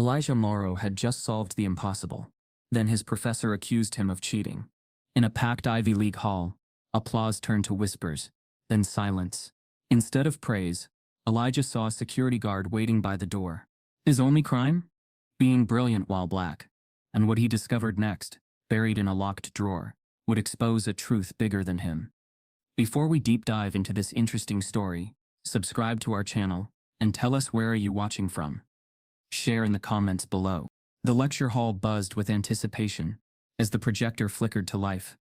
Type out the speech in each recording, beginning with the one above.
Elijah Morrow had just solved the impossible. Then his professor accused him of cheating. In a packed Ivy League hall, applause turned to whispers, then silence. Instead of praise, Elijah saw a security guard waiting by the door. His only crime? Being brilliant while black. And what he discovered next, buried in a locked drawer, would expose a truth bigger than him. Before we deep dive into this interesting story, subscribe to our channel, and tell us where are you watching from. Share in the comments below. The lecture hall buzzed with anticipation as the projector flickered to life.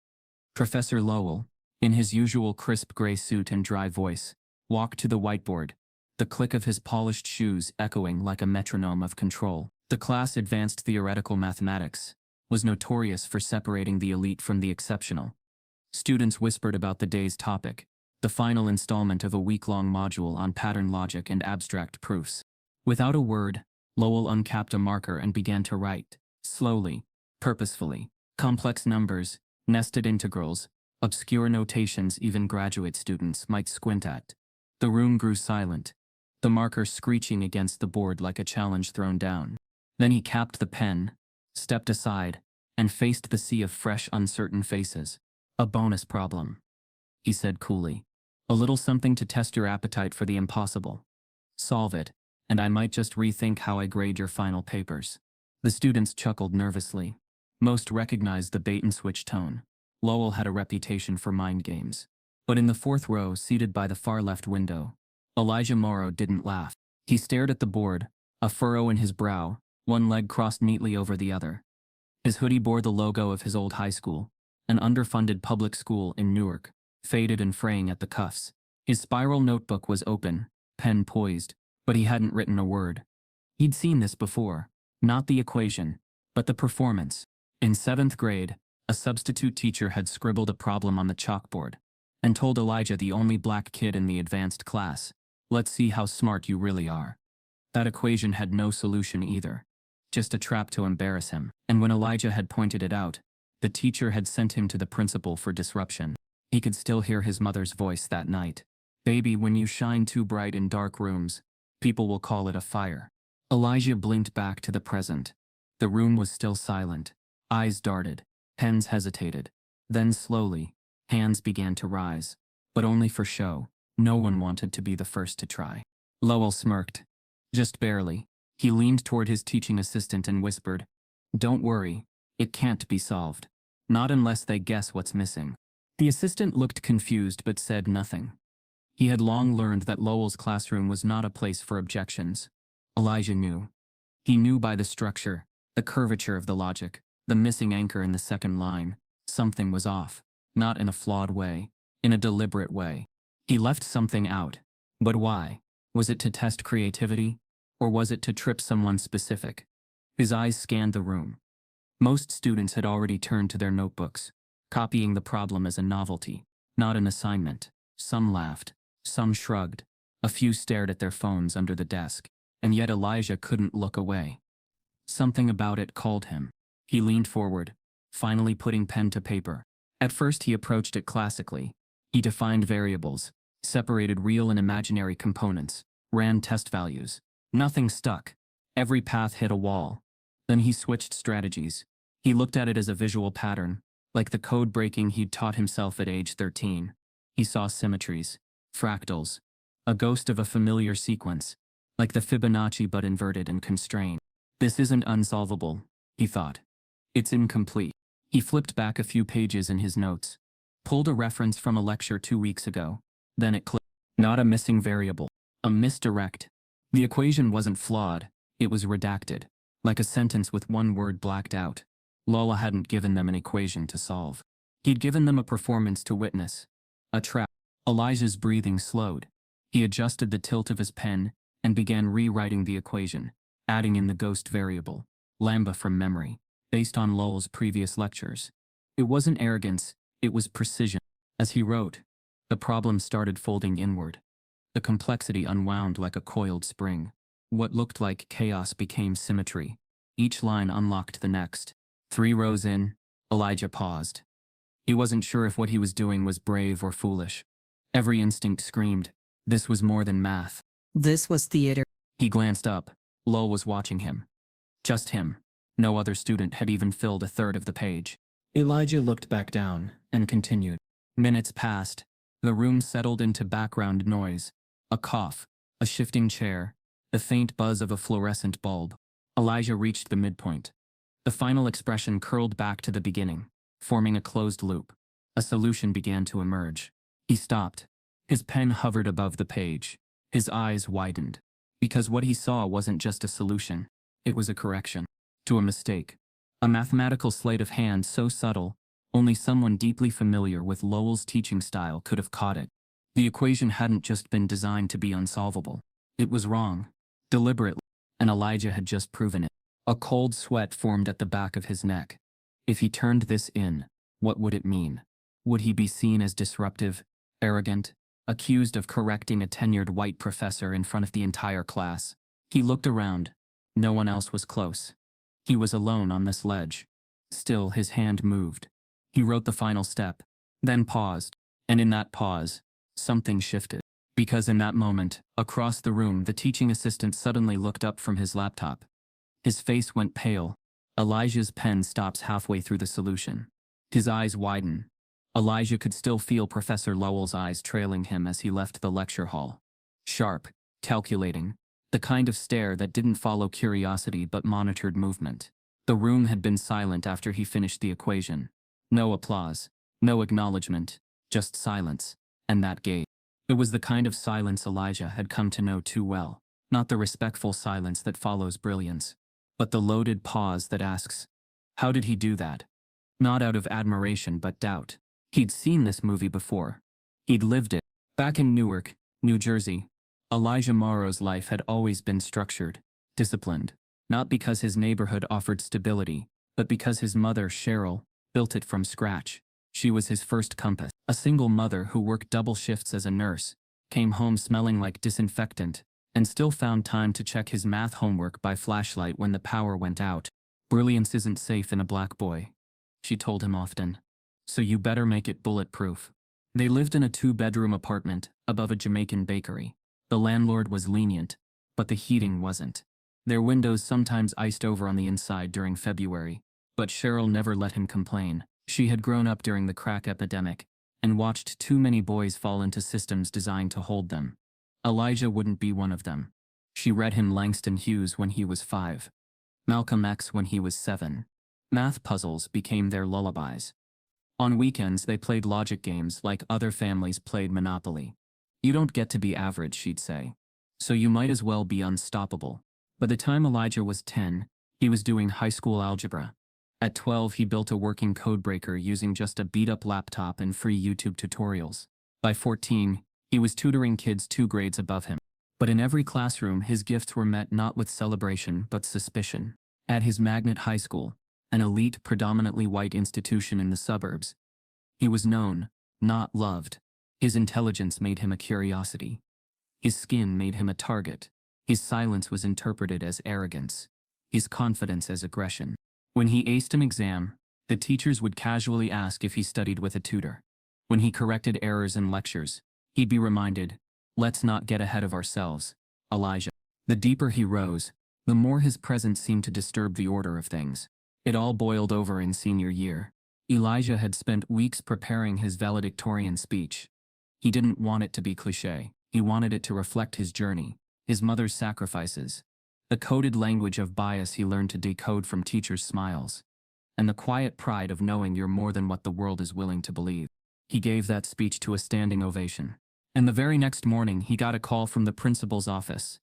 Professor Lowell, in his usual crisp gray suit and dry voice, walked to the whiteboard, the click of his polished shoes echoing like a metronome of control. The class Advanced Theoretical Mathematics was notorious for separating the elite from the exceptional. Students whispered about the day's topic, the final installment of a week-long module on pattern logic and abstract proofs. Without a word, Lowell uncapped a marker and began to write, slowly, purposefully, complex numbers, nested integrals, obscure notations even graduate students might squint at. The room grew silent, the marker screeching against the board like a challenge thrown down. Then he capped the pen, stepped aside, and faced the sea of fresh, uncertain faces. A bonus problem, he said coolly. A little something to test your appetite for the impossible. Solve it, and I might just rethink how I grade your final papers. The students chuckled nervously. Most recognized the bait-and-switch tone. Lowell had a reputation for mind games. But in the fourth row, seated by the far left window, Elijah Morrow didn't laugh. He stared at the board, a furrow in his brow, one leg crossed neatly over the other. His hoodie bore the logo of his old high school, an underfunded public school in Newark, faded and fraying at the cuffs. His spiral notebook was open, pen poised, but he hadn't written a word. He'd seen this before, not the equation, but the performance. In 7th grade, a substitute teacher had scribbled a problem on the chalkboard and told Elijah, the only black kid in the advanced class, "Let's see how smart you really are." That equation had no solution either, just a trap to embarrass him. And when Elijah had pointed it out, the teacher had sent him to the principal for disruption. He could still hear his mother's voice that night. "Baby, when you shine too bright in dark rooms, people will call it a fire." Elijah blinked back to the present. The room was still silent. Eyes darted. Pens hesitated. Then slowly, hands began to rise. But only for show. No one wanted to be the first to try. Lowell smirked. Just barely. He leaned toward his teaching assistant and whispered, "Don't worry, it can't be solved. Not unless they guess what's missing." The assistant looked confused but said nothing. He had long learned that Lowell's classroom was not a place for objections. Elijah knew. He knew by the structure, the curvature of the logic, the missing anchor in the second line. Something was off, not in a flawed way, in a deliberate way. He left something out. But why? Was it to test creativity? Or was it to trip someone specific? His eyes scanned the room. Most students had already turned to their notebooks, copying the problem as a novelty, not an assignment. Some laughed, some shrugged, a few stared at their phones under the desk, and yet Elijah couldn't look away. Something about it called him. He leaned forward, finally putting pen to paper. At first he approached it classically. He defined variables, separated real and imaginary components, ran test values. Nothing stuck. Every path hit a wall. Then he switched strategies. He looked at it as a visual pattern, like the code breaking he'd taught himself at age 13. He saw symmetries, fractals, a ghost of a familiar sequence, like the Fibonacci but inverted and constrained. This isn't unsolvable, he thought. It's incomplete. He flipped back a few pages in his notes, pulled a reference from a lecture 2 weeks ago. Then it clicked. Not a missing variable, a misdirect. The equation wasn't flawed, it was redacted, like a sentence with one word blacked out. Lowell hadn't given them an equation to solve. He'd given them a performance to witness. A trap. Elijah's breathing slowed. He adjusted the tilt of his pen and began rewriting the equation, adding in the ghost variable, lambda from memory, based on Lowell's previous lectures. It wasn't arrogance, it was precision. As he wrote, the problem started folding inward. The complexity unwound like a coiled spring. What looked like chaos became symmetry. Each line unlocked the next. 3 rows in, Elijah paused. He wasn't sure if what he was doing was brave or foolish. Every instinct screamed, this was more than math. This was theater. He glanced up. Lowell was watching him. Just him. No other student had even filled a third of the page. Elijah looked back down and continued. Minutes passed. The room settled into background noise. A cough, a shifting chair, the faint buzz of a fluorescent bulb. Elijah reached the midpoint. The final expression curled back to the beginning, forming a closed loop. A solution began to emerge. He stopped. His pen hovered above the page. His eyes widened. Because what he saw wasn't just a solution. It was a correction. To a mistake. A mathematical sleight of hand so subtle, only someone deeply familiar with Lowell's teaching style could have caught it. The equation hadn't just been designed to be unsolvable. It was wrong. Deliberately. And Elijah had just proven it. A cold sweat formed at the back of his neck. If he turned this in, what would it mean? Would he be seen as disruptive, arrogant, accused of correcting a tenured white professor in front of the entire class? He looked around. No one else was close. He was alone on this ledge. Still, his hand moved. He wrote the final step, then paused. And in that pause, something shifted. Because in that moment, across the room, the teaching assistant suddenly looked up from his laptop. His face went pale. Elijah's pen stops halfway through the solution. His eyes widen. Elijah could still feel Professor Lowell's eyes trailing him as he left the lecture hall. Sharp, calculating, the kind of stare that didn't follow curiosity but monitored movement. The room had been silent after he finished the equation. No applause, no acknowledgement, just silence, and that gaze. It was the kind of silence Elijah had come to know too well, not the respectful silence that follows brilliance, but the loaded pause that asks, how did he do that? Not out of admiration but doubt. He'd seen this movie before. He'd lived it. Back in Newark, New Jersey, Elijah Morrow's life had always been structured, disciplined, not because his neighborhood offered stability, but because his mother, Cheryl, built it from scratch. She was his first compass. A single mother who worked double shifts as a nurse, came home smelling like disinfectant, and still found time to check his math homework by flashlight when the power went out. Brilliance isn't safe in a black boy, she told him often. So you better make it bulletproof. They lived in a 2-bedroom apartment above a Jamaican bakery. The landlord was lenient, but the heating wasn't. Their windows sometimes iced over on the inside during February, but Cheryl never let him complain. She had grown up during the crack epidemic and watched too many boys fall into systems designed to hold them. Elijah wouldn't be one of them. She read him Langston Hughes when he was 5. Malcolm X when he was 7. Math puzzles became their lullabies. On weekends they played logic games like other families played Monopoly. You don't get to be average, she'd say. So you might as well be unstoppable. By the time Elijah was 10, he was doing high school algebra. At 12 he built a working codebreaker using just a beat-up laptop and free YouTube tutorials. By 14, he was tutoring kids 2 grades above him. But in every classroom his gifts were met not with celebration but suspicion. At his magnet high school, an elite, predominantly white institution in the suburbs, he was known, not loved. His intelligence made him a curiosity. His skin made him a target. His silence was interpreted as arrogance. His confidence as aggression. When he aced an exam, the teachers would casually ask if he studied with a tutor. When he corrected errors in lectures, he'd be reminded, let's not get ahead of ourselves, Elijah. The deeper he rose, the more his presence seemed to disturb the order of things. It all boiled over in senior year. Elijah had spent weeks preparing his valedictorian speech. He didn't want it to be cliché. He wanted it to reflect his journey, his mother's sacrifices, the coded language of bias he learned to decode from teachers' smiles, and the quiet pride of knowing you're more than what the world is willing to believe. He gave that speech to a standing ovation. And the very next morning he got a call from the principal's office.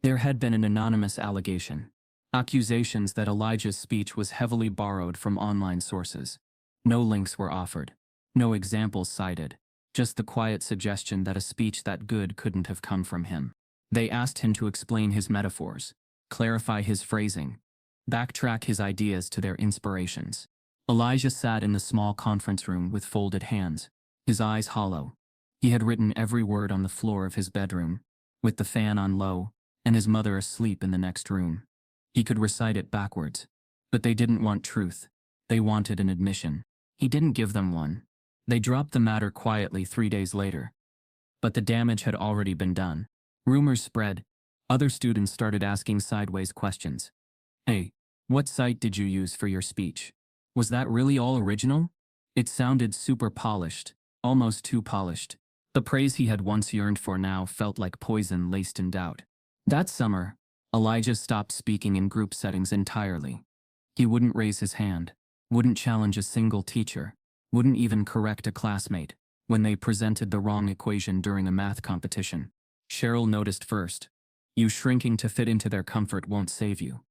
There had been an anonymous allegation. Accusations that Elijah's speech was heavily borrowed from online sources. No links were offered. No examples cited. Just the quiet suggestion that a speech that good couldn't have come from him. They asked him to explain his metaphors, clarify his phrasing, backtrack his ideas to their inspirations. Elijah sat in the small conference room with folded hands, his eyes hollow. He had written every word on the floor of his bedroom, with the fan on low, and his mother asleep in the next room. He could recite it backwards. But they didn't want truth. They wanted an admission. He didn't give them one. They dropped the matter quietly 3 days later. But the damage had already been done. Rumors spread. Other students started asking sideways questions. Hey, What site did you use for your speech? Was that really all original? It sounded super polished, almost too polished. The praise he had once yearned for now felt like poison laced in doubt. That summer, Elijah stopped speaking in group settings entirely. He wouldn't raise his hand, wouldn't challenge a single teacher, wouldn't even correct a classmate when they presented the wrong equation during a math competition. Cheryl noticed first. You shrinking to fit into their comfort won't save you,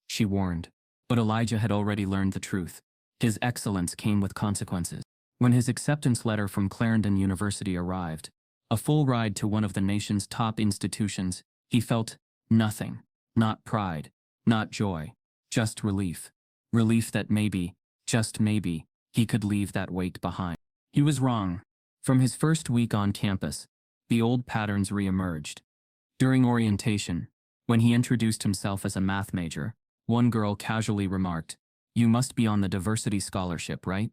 she warned. But Elijah had already learned the truth. His excellence came with consequences. When his acceptance letter from Clarendon University arrived, a full ride to one of the nation's top institutions, he felt nothing. Not pride, not joy, just relief. Relief that maybe, just maybe, he could leave that weight behind. He was wrong. From his first week on campus, the old patterns re-emerged. During orientation, when he introduced himself as a math major, one girl casually remarked, "You must be on the diversity scholarship, right?"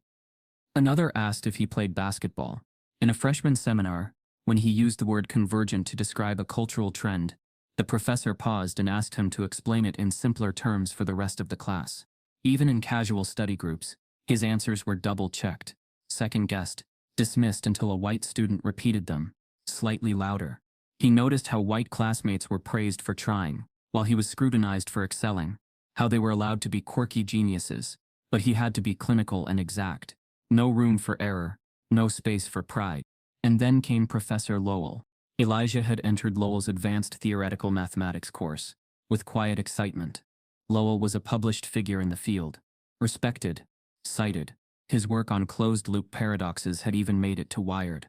Another asked if he played basketball. In a freshman seminar, when he used the word convergent to describe a cultural trend, the professor paused and asked him to explain it in simpler terms for the rest of the class. Even in casual study groups, his answers were double-checked, second-guessed, dismissed until a white student repeated them, slightly louder. He noticed how white classmates were praised for trying, while he was scrutinized for excelling, how they were allowed to be quirky geniuses, but he had to be clinical and exact. No room for error, no space for pride. And then came Professor Lowell. Elijah had entered Lowell's advanced theoretical mathematics course with quiet excitement. Lowell was a published figure in the field, respected, cited. His work on closed-loop paradoxes had even made it to Wired.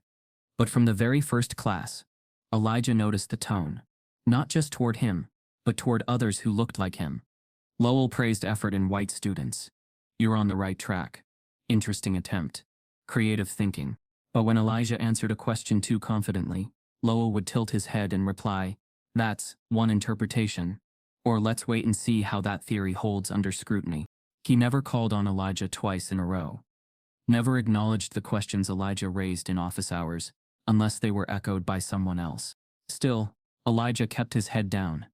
But from the very first class, Elijah noticed the tone, not just toward him, but toward others who looked like him. Lowell praised effort in white students. "You're on the right track. Interesting attempt. Creative thinking." But when Elijah answered a question too confidently, Lowell would tilt his head and reply, "That's one interpretation," or "Let's wait and see how that theory holds under scrutiny." He never called on Elijah twice in a row. Never acknowledged the questions Elijah raised in office hours, unless they were echoed by someone else. Still, Elijah kept his head down,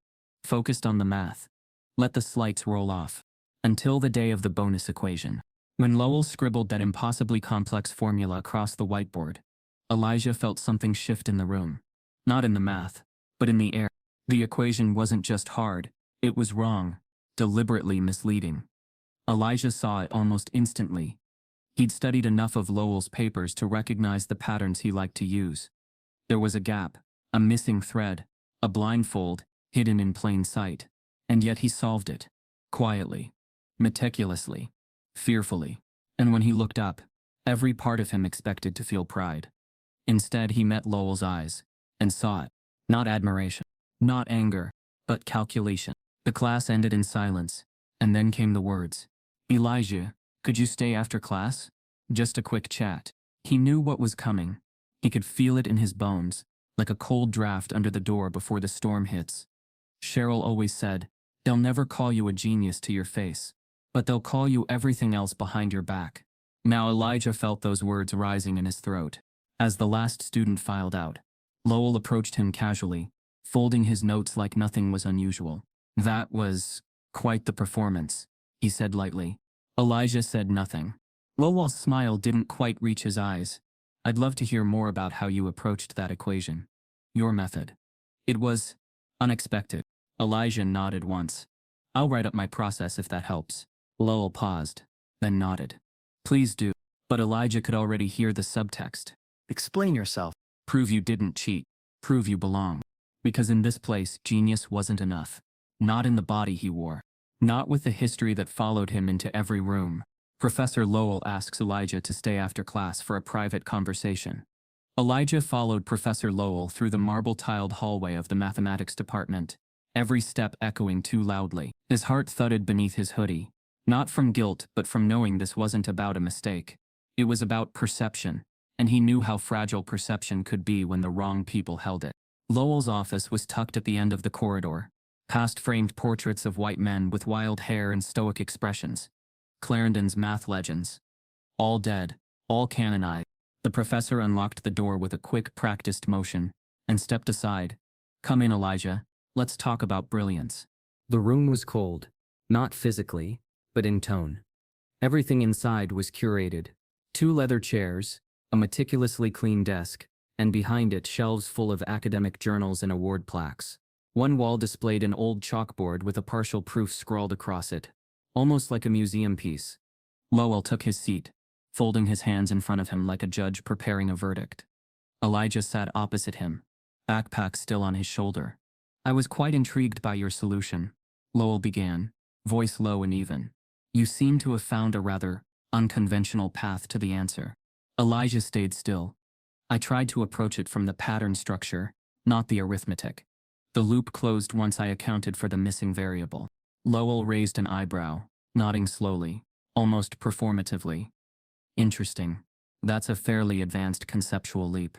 focused on the math, let the slights roll off, until the day of the bonus equation. When Lowell scribbled that impossibly complex formula across the whiteboard, Elijah felt something shift in the room. Not in the math, but in the air. The equation wasn't just hard, it was wrong, deliberately misleading. Elijah saw it almost instantly. He'd studied enough of Lowell's papers to recognize the patterns he liked to use. There was a gap, a missing thread, a blindfold, hidden in plain sight. And yet he solved it. Quietly. Meticulously. Fearfully. And when he looked up, every part of him expected to feel pride. Instead, he met Lowell's eyes, and saw it. Not admiration. Not anger, but calculation. The class ended in silence, and then came the words, "Elijah, could you stay after class? Just a quick chat." He knew what was coming. He could feel it in his bones, like a cold draft under the door before the storm hits. Cheryl always said, "They'll never call you a genius to your face, but they'll call you everything else behind your back." Now Elijah felt those words rising in his throat. As the last student filed out, Lowell approached him casually, folding his notes like nothing was unusual. "That was quite the performance," he said lightly. Elijah said nothing. Lowell's smile didn't quite reach his eyes. "I'd love to hear more about how you approached that equation. Your method." "It was unexpected." Elijah nodded once. "I'll write up my process if that helps." Lowell paused, then nodded. "Please do." But Elijah could already hear the subtext. "Explain yourself. Prove you didn't cheat. Prove you belong." Because in this place, genius wasn't enough. Not in the body he wore. Not with the history that followed him into every room. Professor Lowell asks Elijah to stay after class for a private conversation. Elijah followed Professor Lowell through the marble-tiled hallway of the mathematics department, every step echoing too loudly. His heart thudded beneath his hoodie, not from guilt but from knowing this wasn't about a mistake. It was about perception, and he knew how fragile perception could be when the wrong people held it. Lowell's office was tucked at the end of the corridor, past framed portraits of white men with wild hair and stoic expressions. Clarendon's math legends. All dead, all canonized. The professor unlocked the door with a quick, practiced motion, and stepped aside. "Come in, Elijah. Let's talk about brilliance." The room was cold. Not physically, but in tone. Everything inside was curated. 2 leather chairs, a meticulously clean desk, and behind it shelves full of academic journals and award plaques. One wall displayed an old chalkboard with a partial proof scrawled across it, almost like a museum piece. Lowell took his seat, folding his hands in front of him like a judge preparing a verdict. Elijah sat opposite him, backpack still on his shoulder. I was quite intrigued by your solution, Lowell began, voice low and even. You seem to have found a rather unconventional path to the answer. Elijah stayed still. I tried to approach it from the pattern structure, not the arithmetic. The loop closed once I accounted for the missing variable. Lowell raised an eyebrow, nodding slowly, almost performatively. Interesting. That's a fairly advanced conceptual leap.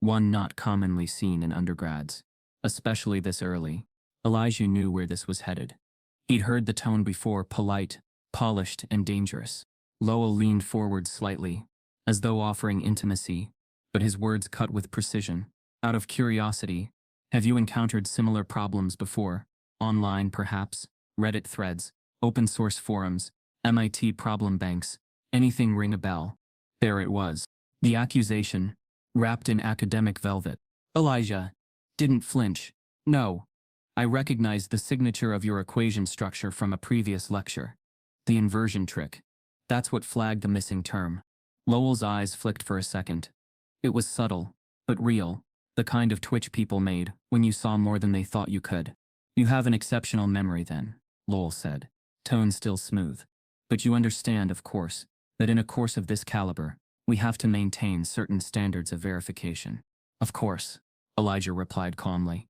One not commonly seen in undergrads. Especially this early. Elijah knew where this was headed. He'd heard the tone before, polite, polished, and dangerous. Lowell leaned forward slightly, as though offering intimacy, but his words cut with precision. Out of curiosity, have you encountered similar problems before? Online, perhaps? Reddit threads, open source forums, MIT problem banks, anything ring a bell? There it was. The accusation, wrapped in academic velvet. Elijah didn't flinch. No. I recognized the signature of your equation structure from a previous lecture. The inversion trick. That's what flagged the missing term. Lowell's eyes flicked for a second. It was subtle, but real, the kind of twitch people made when you saw more than they thought you could. You have an exceptional memory then, Lowell said, tone still smooth. But you understand, of course, that in a course of this caliber, we have to maintain certain standards of verification. Of course, Elijah replied calmly.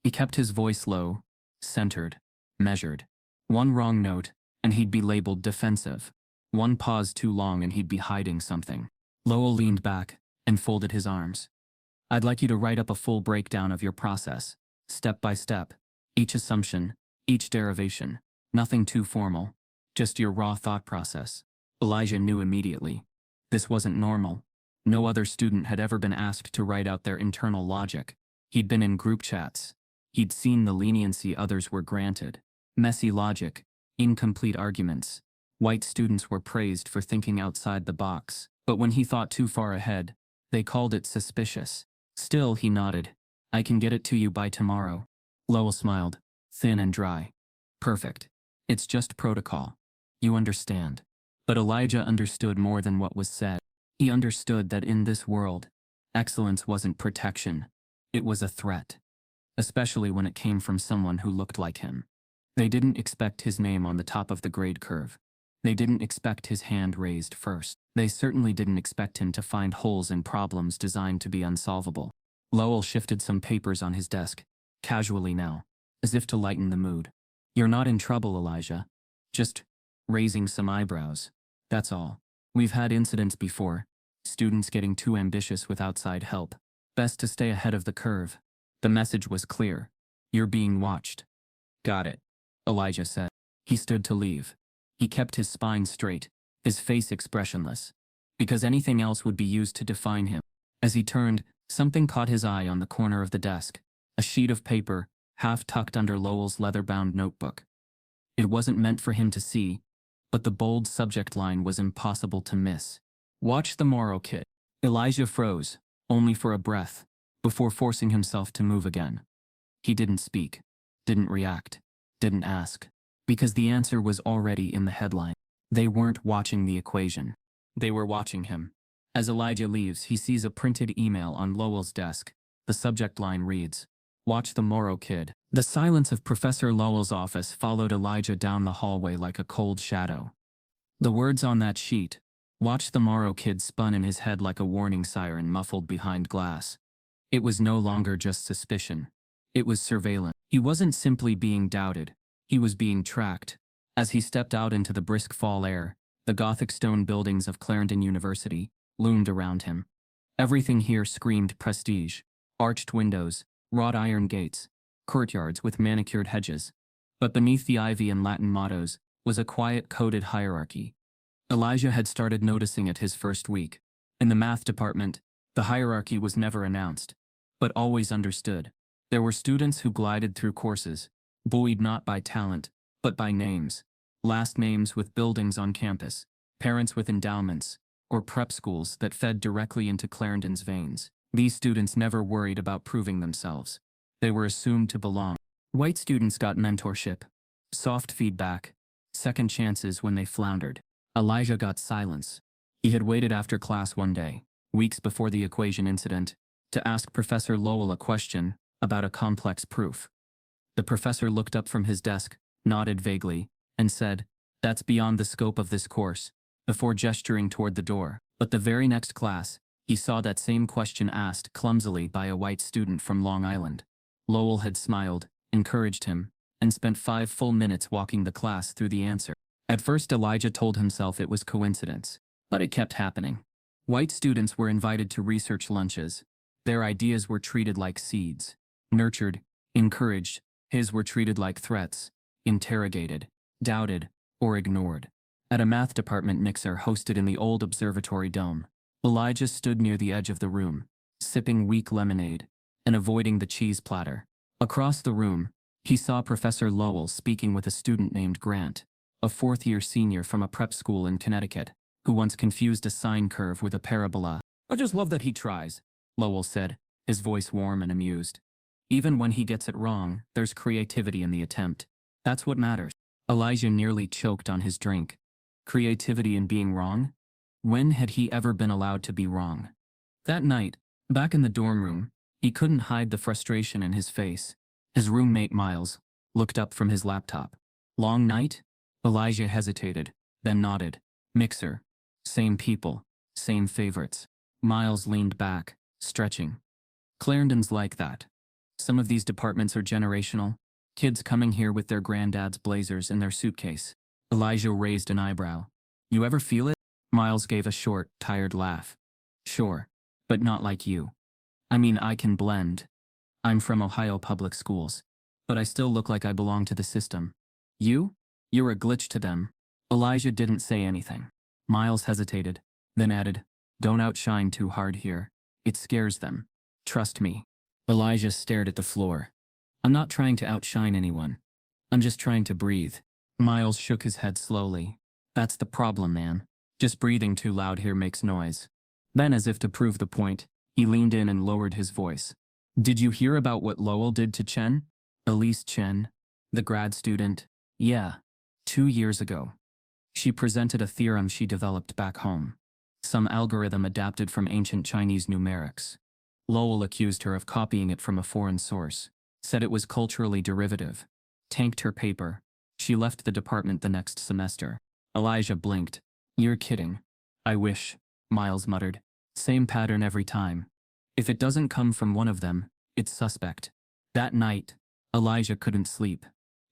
He kept his voice low, centered, measured. One wrong note, and he'd be labeled defensive. One pause too long and he'd be hiding something. Lowell leaned back and folded his arms. I'd like you to write up a full breakdown of your process, step by step, each assumption, each derivation, nothing too formal, just your raw thought process. Elijah knew immediately. This wasn't normal. No other student had ever been asked to write out their internal logic. He'd been in group chats. He'd seen the leniency others were granted. Messy logic, incomplete arguments. White students were praised for thinking outside the box, but when he thought too far ahead, they called it suspicious. Still, he nodded. I can get it to you by tomorrow. Lowell smiled, thin and dry. Perfect. It's just protocol. You understand. But Elijah understood more than what was said. He understood that in this world, excellence wasn't protection. It was a threat. Especially when it came from someone who looked like him. They didn't expect his name on the top of the grade curve. They didn't expect his hand raised first. They certainly didn't expect him to find holes in problems designed to be unsolvable. Lowell shifted some papers on his desk, casually now, as if to lighten the mood. You're not in trouble, Elijah. Just raising some eyebrows. That's all. We've had incidents before. Students getting too ambitious with outside help. Best to stay ahead of the curve. The message was clear. You're being watched. Got it, Elijah said. He stood to leave. He kept his spine straight, his face expressionless, because anything else would be used to define him. As he turned, something caught his eye on the corner of the desk, a sheet of paper, half tucked under Lowell's leather-bound notebook. It wasn't meant for him to see, but the bold subject line was impossible to miss. Watch the Morrow Kid. Elijah froze, only for a breath, before forcing himself to move again. He didn't speak, didn't react, didn't ask, because the answer was already in the headline. They weren't watching the equation. They were watching him. As Elijah leaves, he sees a printed email on Lowell's desk. The subject line reads, Watch the Morrow Kid. The silence of Professor Lowell's office followed Elijah down the hallway like a cold shadow. The words on that sheet, Watch the Morrow Kid, spun in his head like a warning siren muffled behind glass. It was no longer just suspicion. It was surveillance. He wasn't simply being doubted. He was being tracked. As he stepped out into the brisk fall air, the Gothic stone buildings of Clarendon University loomed around him. Everything here screamed prestige. Arched windows, wrought iron gates, courtyards with manicured hedges. But beneath the ivy and Latin mottos was a quiet coded hierarchy. Elijah had started noticing it his first week. In the math department, the hierarchy was never announced, but always understood. There were students who glided through courses, buoyed not by talent, but by names. Last names with buildings on campus, parents with endowments, or prep schools that fed directly into Clarendon's veins. These students never worried about proving themselves. They were assumed to belong. White students got mentorship, soft feedback, second chances when they floundered. Elijah got silence. He had waited after class one day, weeks before the equation incident, to ask Professor Lowell a question about a complex proof. The professor looked up from his desk, nodded vaguely, and said, "That's beyond the scope of this course," before gesturing toward the door. But the very next class, he saw that same question asked clumsily by a white student from Long Island. Lowell had smiled, encouraged him, and spent 5 full minutes walking the class through the answer. At first Elijah told himself it was coincidence, but it kept happening. White students were invited to research lunches. Their ideas were treated like seeds, nurtured, encouraged. His were treated like threats, interrogated, doubted, or ignored. At a math department mixer hosted in the old observatory dome, Elijah stood near the edge of the room, sipping weak lemonade and avoiding the cheese platter. Across the room, he saw Professor Lowell speaking with a student named Grant, a fourth-year senior from a prep school in Connecticut, who once confused a sine curve with a parabola. "I just love that he tries," Lowell said, his voice warm and amused. "Even when he gets it wrong, there's creativity in the attempt. That's what matters." Elijah nearly choked on his drink. Creativity in being wrong? When had he ever been allowed to be wrong? That night, back in the dorm room, he couldn't hide the frustration in his face. His roommate Miles looked up from his laptop. "Long night?" Elijah hesitated, then nodded. "Mixer. Same people. Same favorites." Miles leaned back, stretching. "Clarendon's like that. Some of these departments are generational. Kids coming here with their granddad's blazers in their suitcase." Elijah raised an eyebrow. "You ever feel it?" Miles gave a short, tired laugh. "Sure, but not like you. I mean, I can blend. I'm from Ohio public schools, but I still look like I belong to the system. You're a glitch to them." Elijah didn't say anything. Miles hesitated, then added, "Don't outshine too hard here. It scares them. Trust me." Elijah stared at the floor. "I'm not trying to outshine anyone. I'm just trying to breathe." Miles shook his head slowly. "That's the problem, man. Just breathing too loud here makes noise." Then, as if to prove the point, he leaned in and lowered his voice. "Did you hear about what Lowell did to Chen? Elise Chen, the grad student? Yeah. 2 years ago. She presented a theorem she developed back home. Some algorithm adapted from ancient Chinese numerics. Lowell accused her of copying it from a foreign source, said it was culturally derivative, tanked her paper. She left the department the next semester." Elijah blinked. "You're kidding." "I wish," Miles muttered. "Same pattern every time. If it doesn't come from one of them, it's suspect." That night, Elijah couldn't sleep.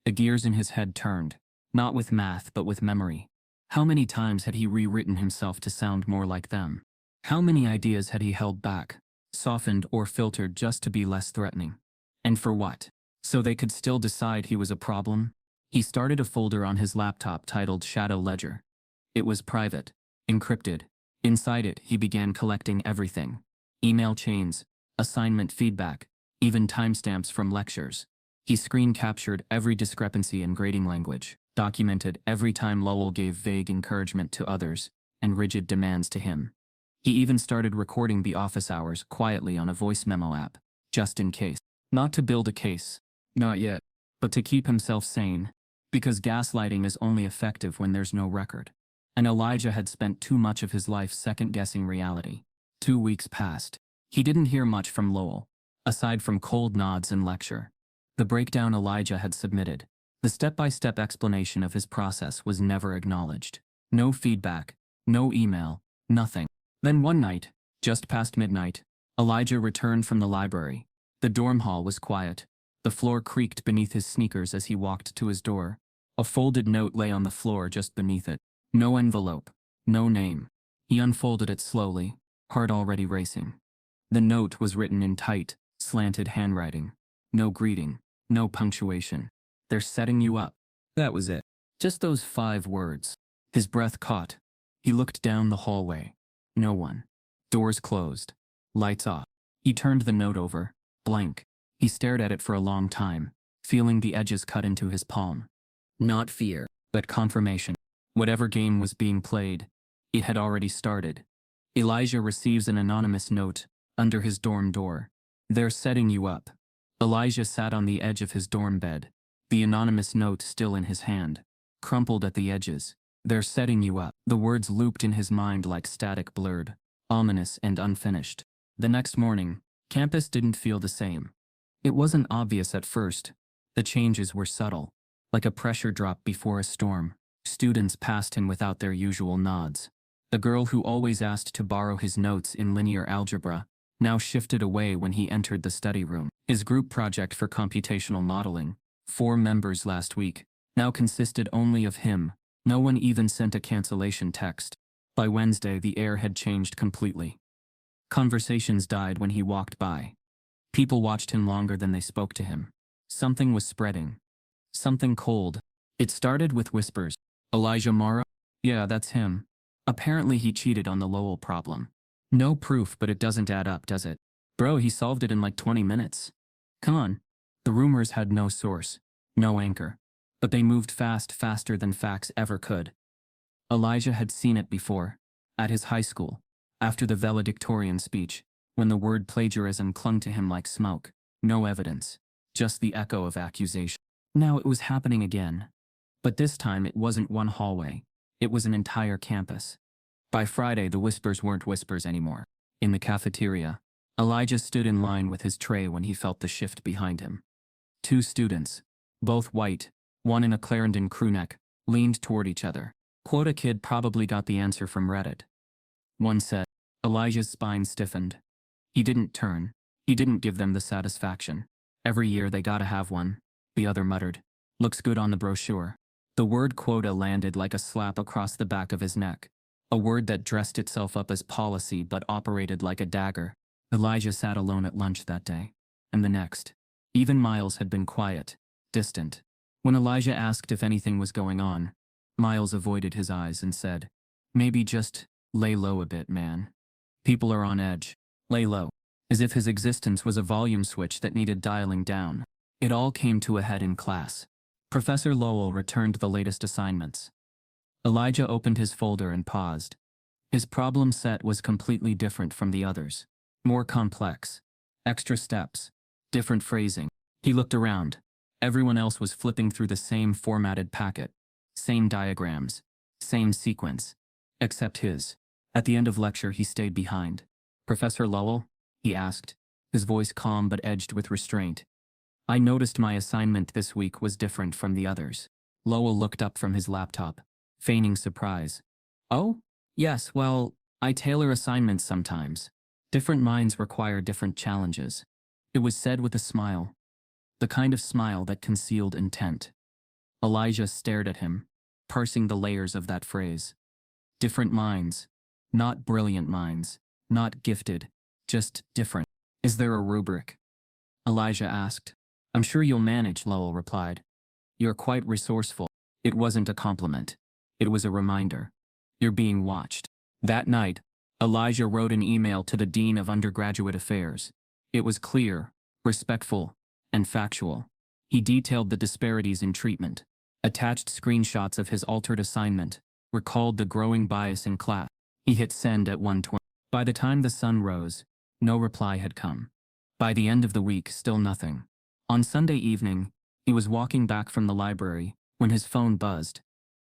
The gears in his head turned, not with math but with memory. How many times had he rewritten himself to sound more like them? How many ideas had he held back, softened or filtered just to be less threatening? And for what? So they could still decide he was a problem? He started a folder on his laptop titled Shadow Ledger. It was private, encrypted. Inside it, he began collecting everything. Email chains, assignment feedback, even timestamps from lectures. He screen captured every discrepancy in grading language, documented every time Lowell gave vague encouragement to others and rigid demands to him. He even started recording the office hours quietly on a voice memo app, just in case. Not to build a case, not yet, but to keep himself sane, because gaslighting is only effective when there's no record. And Elijah had spent too much of his life second-guessing reality. 2 weeks passed. He didn't hear much from Lowell, aside from cold nods and lecture. The breakdown Elijah had submitted, the step-by-step explanation of his process, was never acknowledged. No feedback, no email, nothing. Then one night, just past midnight, Elijah returned from the library. The dorm hall was quiet. The floor creaked beneath his sneakers as he walked to his door. A folded note lay on the floor just beneath it. No envelope, no name. He unfolded it slowly, heart already racing. The note was written in tight, slanted handwriting. No greeting, no punctuation. "They're setting you up." That was it. Just those 5 words. His breath caught. He looked down the hallway. No one. Doors closed. Lights off. He turned the note over, blank. He stared at it for a long time, feeling the edges cut into his palm. Not fear, but confirmation. Whatever game was being played, it had already started. Elijah receives an anonymous note under his dorm door. They're setting you up. Elijah sat on the edge of his dorm bed, the anonymous note still in his hand, crumpled at the edges. They're setting you up. The words looped in his mind like static, blurred, ominous and unfinished. The next morning, campus didn't feel the same. It wasn't obvious at first. The changes were subtle, like a pressure drop before a storm. Students passed him without their usual nods. The girl who always asked to borrow his notes in linear algebra now shifted away when he entered the study room. His group project for computational modeling, 4 members last week, now consisted only of him. No one even sent a cancellation text. By Wednesday, the air had changed completely. Conversations died when he walked by. People watched him longer than they spoke to him. Something was spreading. Something cold. It started with whispers. Elijah Morrow? Yeah, that's him. Apparently he cheated on the Lowell problem. No proof, but it doesn't add up, does it? Bro, he solved it in like 20 minutes. Come on. The rumors had no source, no anchor. But they moved fast, faster than facts ever could. Elijah had seen it before. At his high school. After the valedictorian speech. When the word plagiarism clung to him like smoke. No evidence. Just the echo of accusation. Now it was happening again. But this time it wasn't one hallway. It was an entire campus. By Friday, the whispers weren't whispers anymore. In the cafeteria, Elijah stood in line with his tray when he felt the shift behind him. 2 students, both white, one in a Clarendon crewneck, leaned toward each other. Quote, a kid probably got the answer from Reddit. One said. Elijah's spine stiffened. He didn't turn. He didn't give them the satisfaction. Every year they gotta have one. The other muttered. Looks good on the brochure. The word quota landed like a slap across the back of his neck. A word that dressed itself up as policy but operated like a dagger. Elijah sat alone at lunch that day. And the next. Even Miles had been quiet, distant. When Elijah asked if anything was going on, Miles avoided his eyes and said, maybe just lay low a bit, man. People are on edge. Lay low. As if his existence was a volume switch that needed dialing down. It all came to a head in class. Professor Lowell returned the latest assignments. Elijah opened his folder and paused. His problem set was completely different from the others. More complex. Extra steps. Different phrasing. He looked around. Everyone else was flipping through the same formatted packet. Same diagrams. Same sequence. Except his. At the end of lecture, he stayed behind. Professor Lowell? He asked, his voice calm but edged with restraint. I noticed my assignment this week was different from the others. Lowell looked up from his laptop, feigning surprise. Oh? Yes, well, I tailor assignments sometimes. Different minds require different challenges. It was said with a smile. The kind of smile that concealed intent. Elijah stared at him, parsing the layers of that phrase. Different minds. Not brilliant minds. Not gifted. Just different. Is there a rubric? Elijah asked. I'm sure you'll manage, Lowell replied. You're quite resourceful. It wasn't a compliment. It was a reminder. You're being watched. That night, Elijah wrote an email to the Dean of Undergraduate Affairs. It was clear, respectful, and factual. He detailed the disparities in treatment, attached screenshots of his altered assignment, recalled the growing bias in class. He hit send at 1:20. By the time the sun rose, no reply had come. By the end of the week, still nothing. On Sunday evening, he was walking back from the library when his phone buzzed.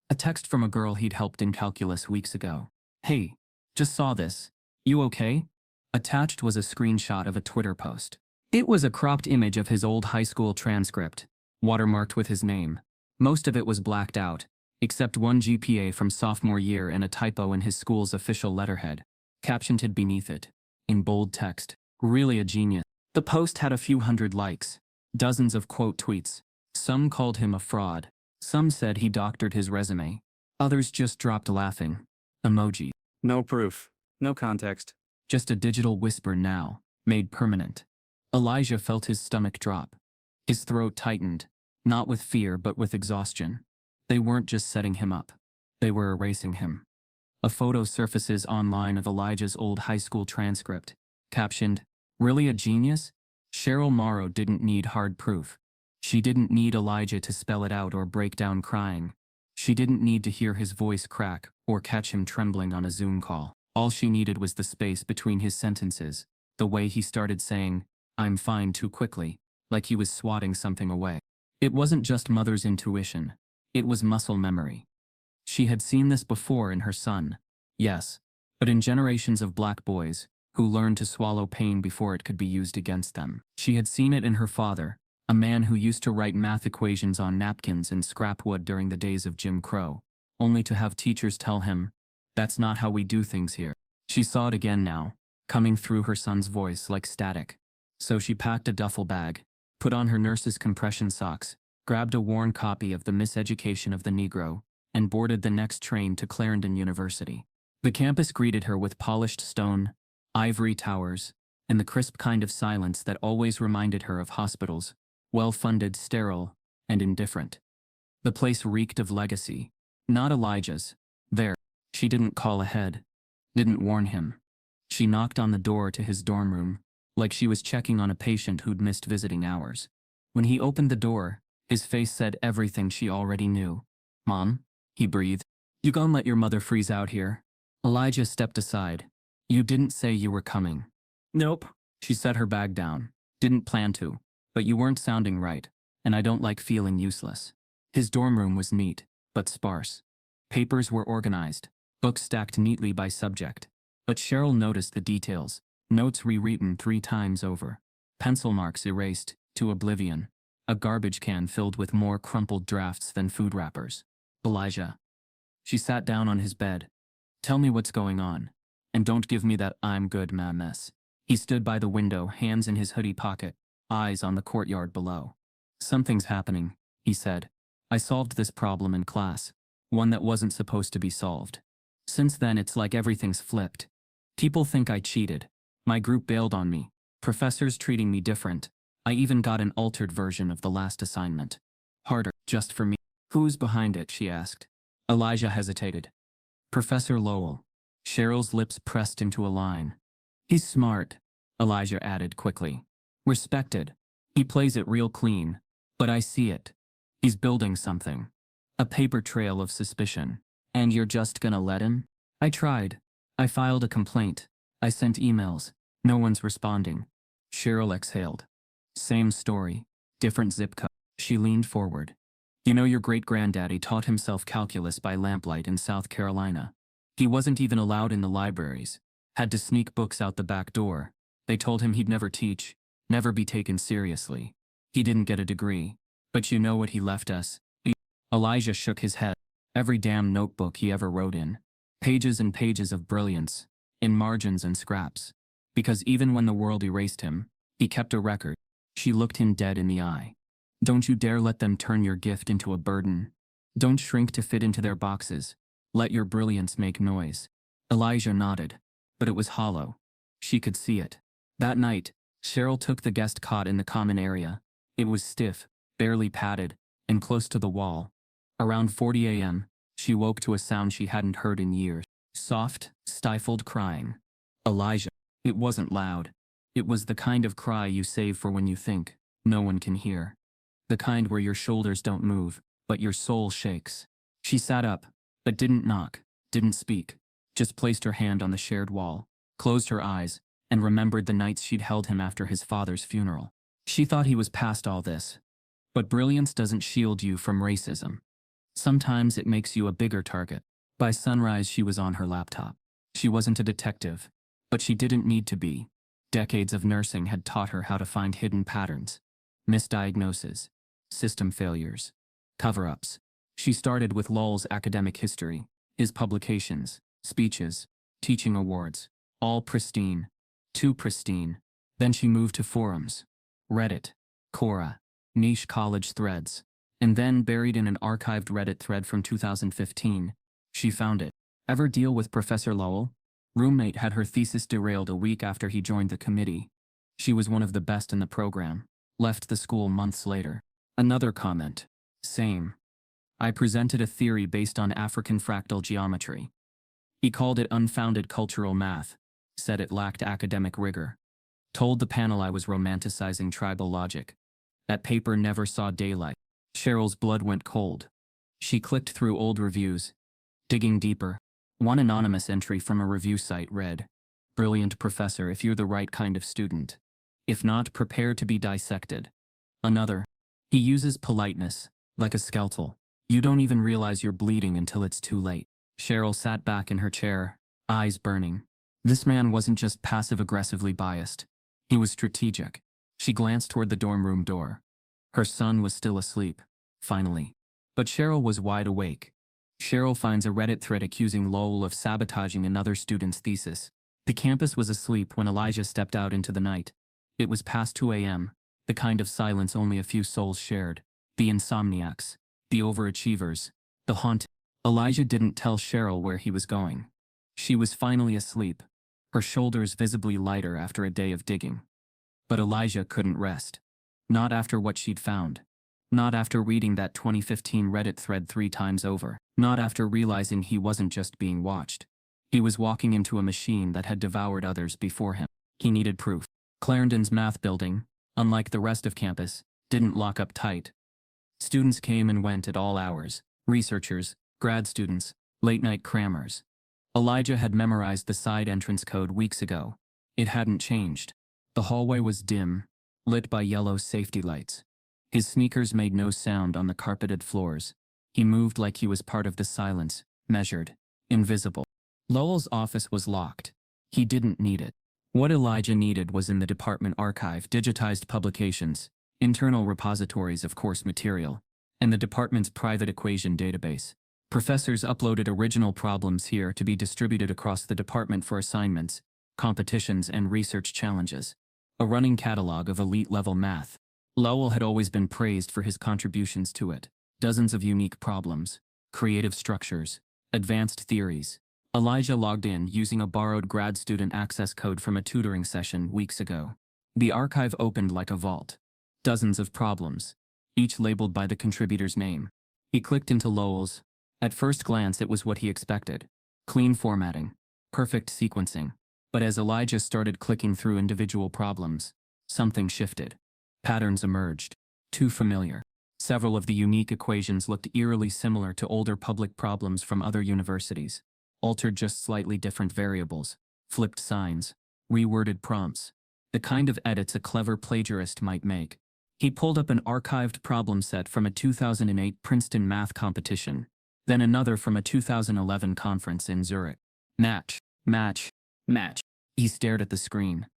A text from a girl he'd helped in calculus weeks ago. Hey, just saw this. You okay? Attached was a screenshot of a Twitter post. It was a cropped image of his old high school transcript, watermarked with his name. Most of it was blacked out, except one GPA from sophomore year and a typo in his school's official letterhead. Captioned beneath it, in bold text, really a genius. The post had a few hundred likes, dozens of quote tweets. Some called him a fraud. Some said he doctored his resume. Others just dropped laughing. Emoji. No proof. No context. Just a digital whisper now, made permanent. Elijah felt his stomach drop. His throat tightened, not with fear but with exhaustion. They weren't just setting him up. They were erasing him. A photo surfaces online of Elijah's old high school transcript, captioned, really a genius? Cheryl Morrow didn't need hard proof. She didn't need Elijah to spell it out or break down crying. She didn't need to hear his voice crack or catch him trembling on a Zoom call. All she needed was the space between his sentences, the way he started saying, "I'm fine," too quickly, like he was swatting something away. It wasn't just mother's intuition. It was muscle memory. She had seen this before in her son. Yes, but in generations of black boys who learned to swallow pain before it could be used against them. She had seen it in her father, a man who used to write math equations on napkins and scrap wood during the days of Jim Crow, only to have teachers tell him, "That's not how we do things here." She saw it again now, coming through her son's voice like static. So she packed a duffel bag, put on her nurse's compression socks, grabbed a worn copy of The Miseducation of the Negro, and boarded the next train to Clarendon University. The campus greeted her with polished stone, ivory towers, and the crisp kind of silence that always reminded her of hospitals, well-funded, sterile, and indifferent. The place reeked of legacy, not Elijah's. There, she didn't call ahead, didn't warn him. She knocked on the door to his dorm room, like she was checking on a patient who'd missed visiting hours. When he opened the door, his face said everything she already knew. "Mom," he breathed. "You gonna let your mother freeze out here?" Elijah stepped aside. "You didn't say you were coming." "Nope." She set her bag down. "Didn't plan to, but you weren't sounding right, and I don't like feeling useless." His dorm room was neat, but sparse. Papers were organized, books stacked neatly by subject. But Cheryl noticed the details, notes rewritten 3 times over, pencil marks erased to oblivion, a garbage can filled with more crumpled drafts than food wrappers. "Elijah." She sat down on his bed. "Tell me what's going on. And don't give me that 'I'm good' mess." He stood by the window, hands in his hoodie pocket, eyes on the courtyard below. "Something's happening," he said. "I solved this problem in class, one that wasn't supposed to be solved. Since then it's like everything's flipped. People think I cheated. My group bailed on me. Professors treating me different. I even got an altered version of the last assignment. Harder, just for me." "Who's behind it?" she asked. Elijah hesitated. "Professor Lowell." Cheryl's lips pressed into a line. "He's smart," Elijah added quickly. "Respected. He plays it real clean. But I see it. He's building something. A paper trail of suspicion. And you're just gonna let him?" "I tried. I filed a complaint. I sent emails. No one's responding." Cheryl exhaled. "Same story. Different zip code." She leaned forward. "You know, your great-granddaddy taught himself calculus by lamplight in South Carolina. He wasn't even allowed in the libraries. Had to sneak books out the back door. They told him he'd never teach, never be taken seriously. He didn't get a degree. But you know what he left us?" Elijah shook his head. "Every damn notebook he ever wrote in. Pages and pages of brilliance, in margins and scraps. Because even when the world erased him, he kept a record." She looked him dead in the eye. "Don't you dare let them turn your gift into a burden. Don't shrink to fit into their boxes. Let your brilliance make noise." Elijah nodded, but it was hollow. She could see it. That night, Cheryl took the guest cot in the common area. It was stiff, barely padded, and close to the wall. Around 4 a.m., she woke to a sound she hadn't heard in years. Soft, stifled crying. Elijah. It wasn't loud. It was the kind of cry you save for when you think no one can hear. The kind where your shoulders don't move, but your soul shakes. She sat up, but didn't knock, didn't speak, just placed her hand on the shared wall, closed her eyes, and remembered the nights she'd held him after his father's funeral. She thought he was past all this. But brilliance doesn't shield you from racism. Sometimes it makes you a bigger target. By sunrise, she was on her laptop. She wasn't a detective, but she didn't need to be. Decades of nursing had taught her how to find hidden patterns, misdiagnoses, system failures, cover-ups. She started with Lowell's academic history, his publications, speeches, teaching awards, all pristine, too pristine. Then she moved to forums, Reddit, Quora, niche college threads, and then buried in an archived Reddit thread from 2015, she found it. Ever deal with Professor Lowell? Roommate had her thesis derailed a week after he joined the committee. She was one of the best in the program. Left the school months later. Another comment. Same. I presented a theory based on African fractal geometry. He called it unfounded cultural math, said it lacked academic rigor. Told the panel I was romanticizing tribal logic. That paper never saw daylight. Cheryl's blood went cold. She clicked through old reviews, digging deeper. One anonymous entry from a review site read, "Brilliant professor if you're the right kind of student. If not, prepare to be dissected." Another, "He uses politeness, like a skeletal. You don't even realize you're bleeding until it's too late." Cheryl sat back in her chair, eyes burning. This man wasn't just passive-aggressively biased. He was strategic. She glanced toward the dorm room door. Her son was still asleep, finally. But Cheryl was wide awake. Cheryl finds a Reddit thread accusing Lowell of sabotaging another student's thesis. The campus was asleep when Elijah stepped out into the night. It was past 2 a.m., the kind of silence only a few souls shared. The insomniacs, the overachievers, the haunted. Elijah didn't tell Cheryl where he was going. She was finally asleep, her shoulders visibly lighter after a day of digging. But Elijah couldn't rest. Not after what she'd found. Not after reading that 2015 Reddit thread 3 times over. Not after realizing he wasn't just being watched. He was walking into a machine that had devoured others before him. He needed proof. Clarendon's math building, unlike the rest of campus, didn't lock up tight. Students came and went at all hours. Researchers, grad students, late-night crammers. Elijah had memorized the side entrance code weeks ago. It hadn't changed. The hallway was dim, lit by yellow safety lights. His sneakers made no sound on the carpeted floors. He moved like he was part of the silence, measured, invisible. Lowell's office was locked. He didn't need it. What Elijah needed was in the department archive, digitized publications, internal repositories of course material, and the department's private equation database. Professors uploaded original problems here to be distributed across the department for assignments, competitions, and research challenges. A running catalog of elite-level math. Lowell had always been praised for his contributions to it. Dozens of unique problems, creative structures, advanced theories. Elijah logged in using a borrowed grad student access code from a tutoring session weeks ago. The archive opened like a vault. Dozens of problems, each labeled by the contributor's name. He clicked into Lowell's. At first glance, it was what he expected. Clean formatting, perfect sequencing. But as Elijah started clicking through individual problems, something shifted. Patterns emerged. Too familiar. Several of the unique equations looked eerily similar to older public problems from other universities. Altered just slightly different variables. Flipped signs. Reworded prompts. The kind of edits a clever plagiarist might make. He pulled up an archived problem set from a 2008 Princeton math competition. Then another from a 2011 conference in Zurich. Match. Match. Match. He stared at the screen.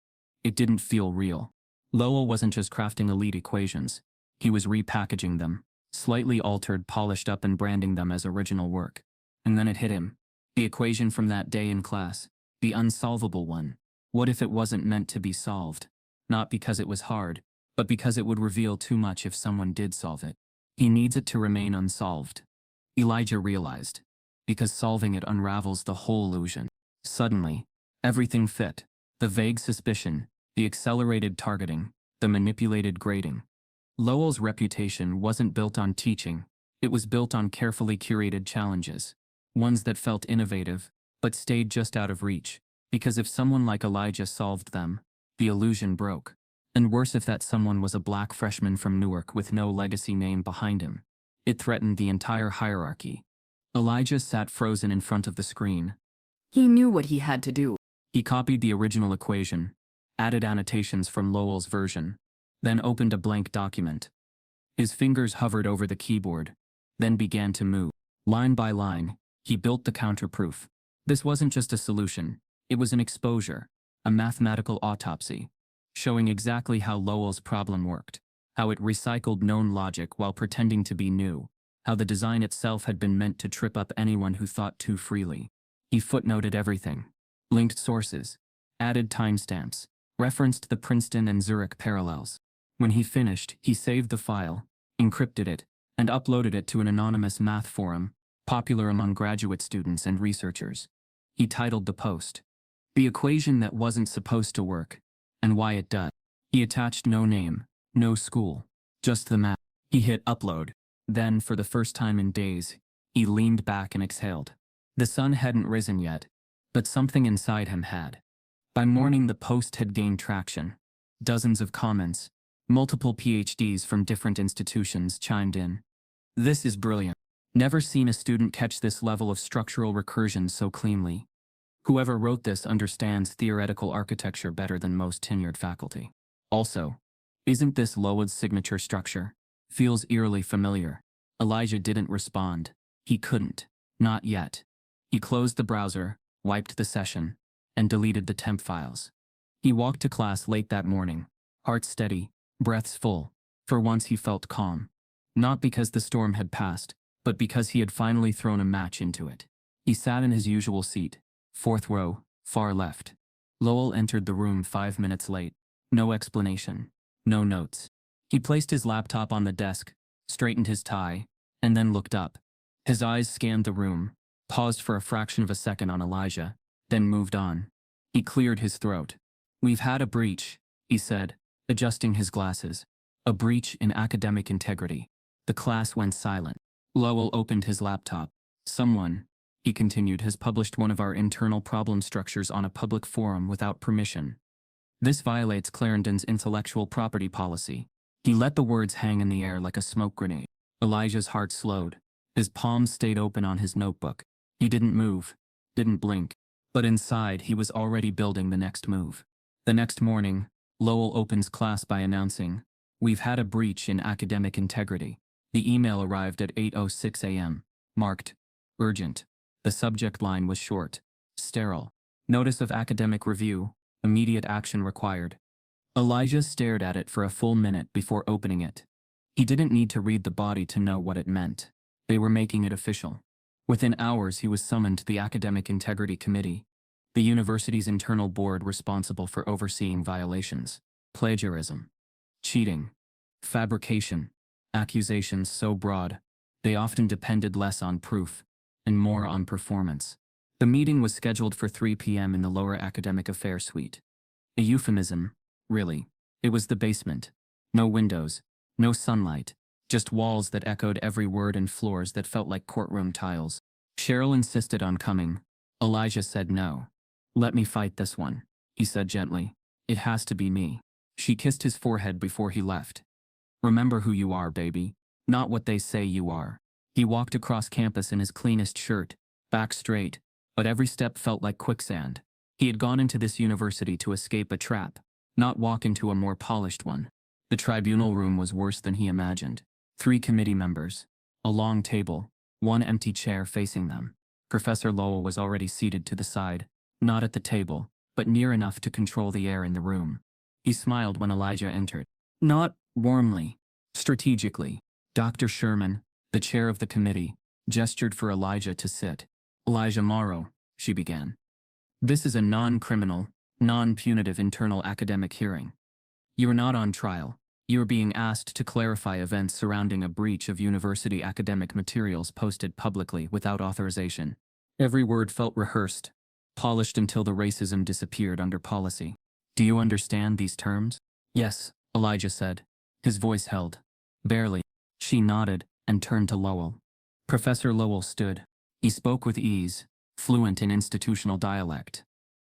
It didn't feel real. Lowell wasn't just crafting elite equations. He was repackaging them, slightly altered, polished up, and branding them as original work. And then it hit him. The equation from that day in class. The unsolvable one. What if it wasn't meant to be solved? Not because it was hard, but because it would reveal too much if someone did solve it. He needs it to remain unsolved. Elijah realized. Because solving it unravels the whole illusion. Suddenly, everything fit. The vague suspicion, the accelerated targeting, the manipulated grading. Lowell's reputation wasn't built on teaching. It was built on carefully curated challenges. Ones that felt innovative, but stayed just out of reach. Because if someone like Elijah solved them, the illusion broke. And worse if that someone was a black freshman from Newark with no legacy name behind him. It threatened the entire hierarchy. Elijah sat frozen in front of the screen. He knew what he had to do. He copied the original equation, added annotations from Lowell's version, then opened a blank document. His fingers hovered over the keyboard, then began to move. Line by line, he built the counterproof. This wasn't just a solution, it was an exposure, a mathematical autopsy, showing exactly how Lowell's problem worked, how it recycled known logic while pretending to be new, how the design itself had been meant to trip up anyone who thought too freely. He footnoted everything, linked sources, added timestamps, referenced the Princeton and Zurich parallels. When he finished, he saved the file, encrypted it, and uploaded it to an anonymous math forum, popular among graduate students and researchers. He titled the post, "The Equation That Wasn't Supposed to Work, and Why It Does." He attached no name, no school, just the math. He hit upload. Then, for the first time in days, he leaned back and exhaled. The sun hadn't risen yet, but something inside him had. By morning, the post had gained traction. Dozens of comments, Multiple PhDs from different institutions chimed in. This is brilliant. Never seen a student catch this level of structural recursion so cleanly. Whoever wrote this understands theoretical architecture better than most tenured faculty. Also, isn't this Lowood's signature structure? Feels eerily familiar. Elijah didn't respond. He couldn't. Not yet. He closed the browser, wiped the session, and deleted the temp files. He walked to class late that morning, heart steady, breaths full. For once he felt calm. Not because the storm had passed, but because he had finally thrown a match into it. He sat in his usual seat, fourth row, far left. Lowell entered the room 5 minutes late. No explanation. No notes. He placed his laptop on the desk, straightened his tie, and then looked up. His eyes scanned the room, paused for a fraction of a second on Elijah, then moved on. He cleared his throat. We've had a breach, he said, adjusting his glasses. A breach in academic integrity. The class went silent. Lowell opened his laptop. Someone, he continued, has published one of our internal problem structures on a public forum without permission. This violates Clarendon's intellectual property policy. He let the words hang in the air like a smoke grenade. Elijah's heart slowed. His palms stayed open on his notebook. He didn't move, didn't blink. But inside, he was already building the next move. The next morning, Lowell opens class by announcing, "We've had a breach in academic integrity." The email arrived at 8:06 a.m., marked, "Urgent." The subject line was short, sterile. Notice of academic review, immediate action required. Elijah stared at it for a full minute before opening it. He didn't need to read the body to know what it meant. They were making it official. Within hours, he was summoned to the Academic Integrity Committee, the university's internal board responsible for overseeing violations, plagiarism, cheating, fabrication, accusations so broad, they often depended less on proof and more on performance. The meeting was scheduled for 3 p.m. in the lower academic affairs suite. A euphemism, really. It was the basement. No windows, no sunlight, just walls that echoed every word and floors that felt like courtroom tiles. Cheryl insisted on coming. Elijah said no. "Let me fight this one," he said gently. "It has to be me." She kissed his forehead before he left. "Remember who you are, baby. Not what they say you are." He walked across campus in his cleanest shirt, back straight, but every step felt like quicksand. He had gone into this university to escape a trap, not walk into a more polished one. The tribunal room was worse than he imagined. 3 committee members, a long table, 1 empty chair facing them. Professor Lowell was already seated to the side, not at the table, but near enough to control the air in the room. He smiled when Elijah entered. Not warmly, strategically. Dr. Sherman, the chair of the committee, gestured for Elijah to sit. "Elijah Morrow," she began. "This is a non-criminal, non-punitive internal academic hearing. You are not on trial. You are being asked to clarify events surrounding a breach of university academic materials posted publicly without authorization." Every word felt rehearsed, polished until the racism disappeared under policy. "Do you understand these terms?" "Yes," Elijah said. His voice held. "Barely." She nodded and turned to Lowell. Professor Lowell stood. He spoke with ease, fluent in institutional dialect.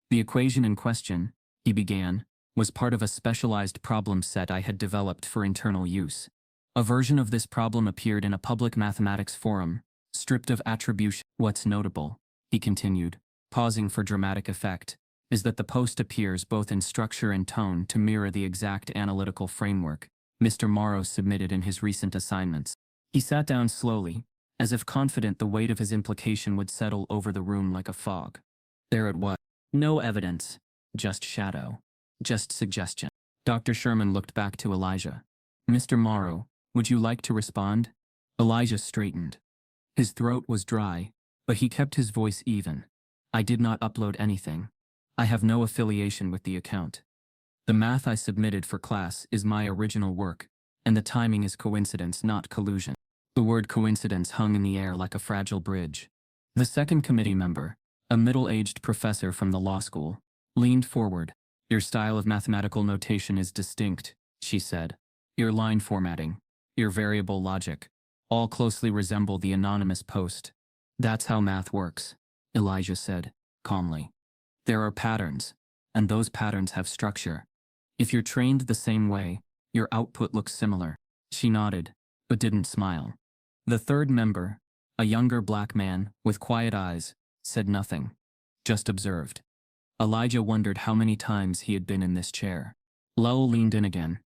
"The equation in question," he began, "was part of a specialized problem set I had developed for internal use. A version of this problem appeared in a public mathematics forum, stripped of attribution. What's notable," he continued, pausing for dramatic effect, "is that the post appears both in structure and tone to mirror the exact analytical framework Mr. Morrow submitted in his recent assignments." He sat down slowly, as if confident the weight of his implication would settle over the room like a fog. There it was. No evidence, just shadow, just suggestion. Dr. Sherman looked back to Elijah. "Mr. Morrow, would you like to respond?" Elijah straightened. His throat was dry, but he kept his voice even. "I did not upload anything. I have no affiliation with the account. The math I submitted for class is my original work, and the timing is coincidence, not collusion." The word coincidence hung in the air like a fragile bridge. The second committee member, a middle-aged professor from the law school, leaned forward. "Your style of mathematical notation is distinct," she said. "Your line formatting, your variable logic, all closely resemble the anonymous post." "That's how math works," Elijah said, calmly. "There are patterns, and those patterns have structure. If you're trained the same way, Your output looks similar. She nodded, but didn't smile. The third member, a younger black man with quiet eyes, said nothing, just observed. Elijah wondered how many times he had been in this chair. Lowell leaned in again.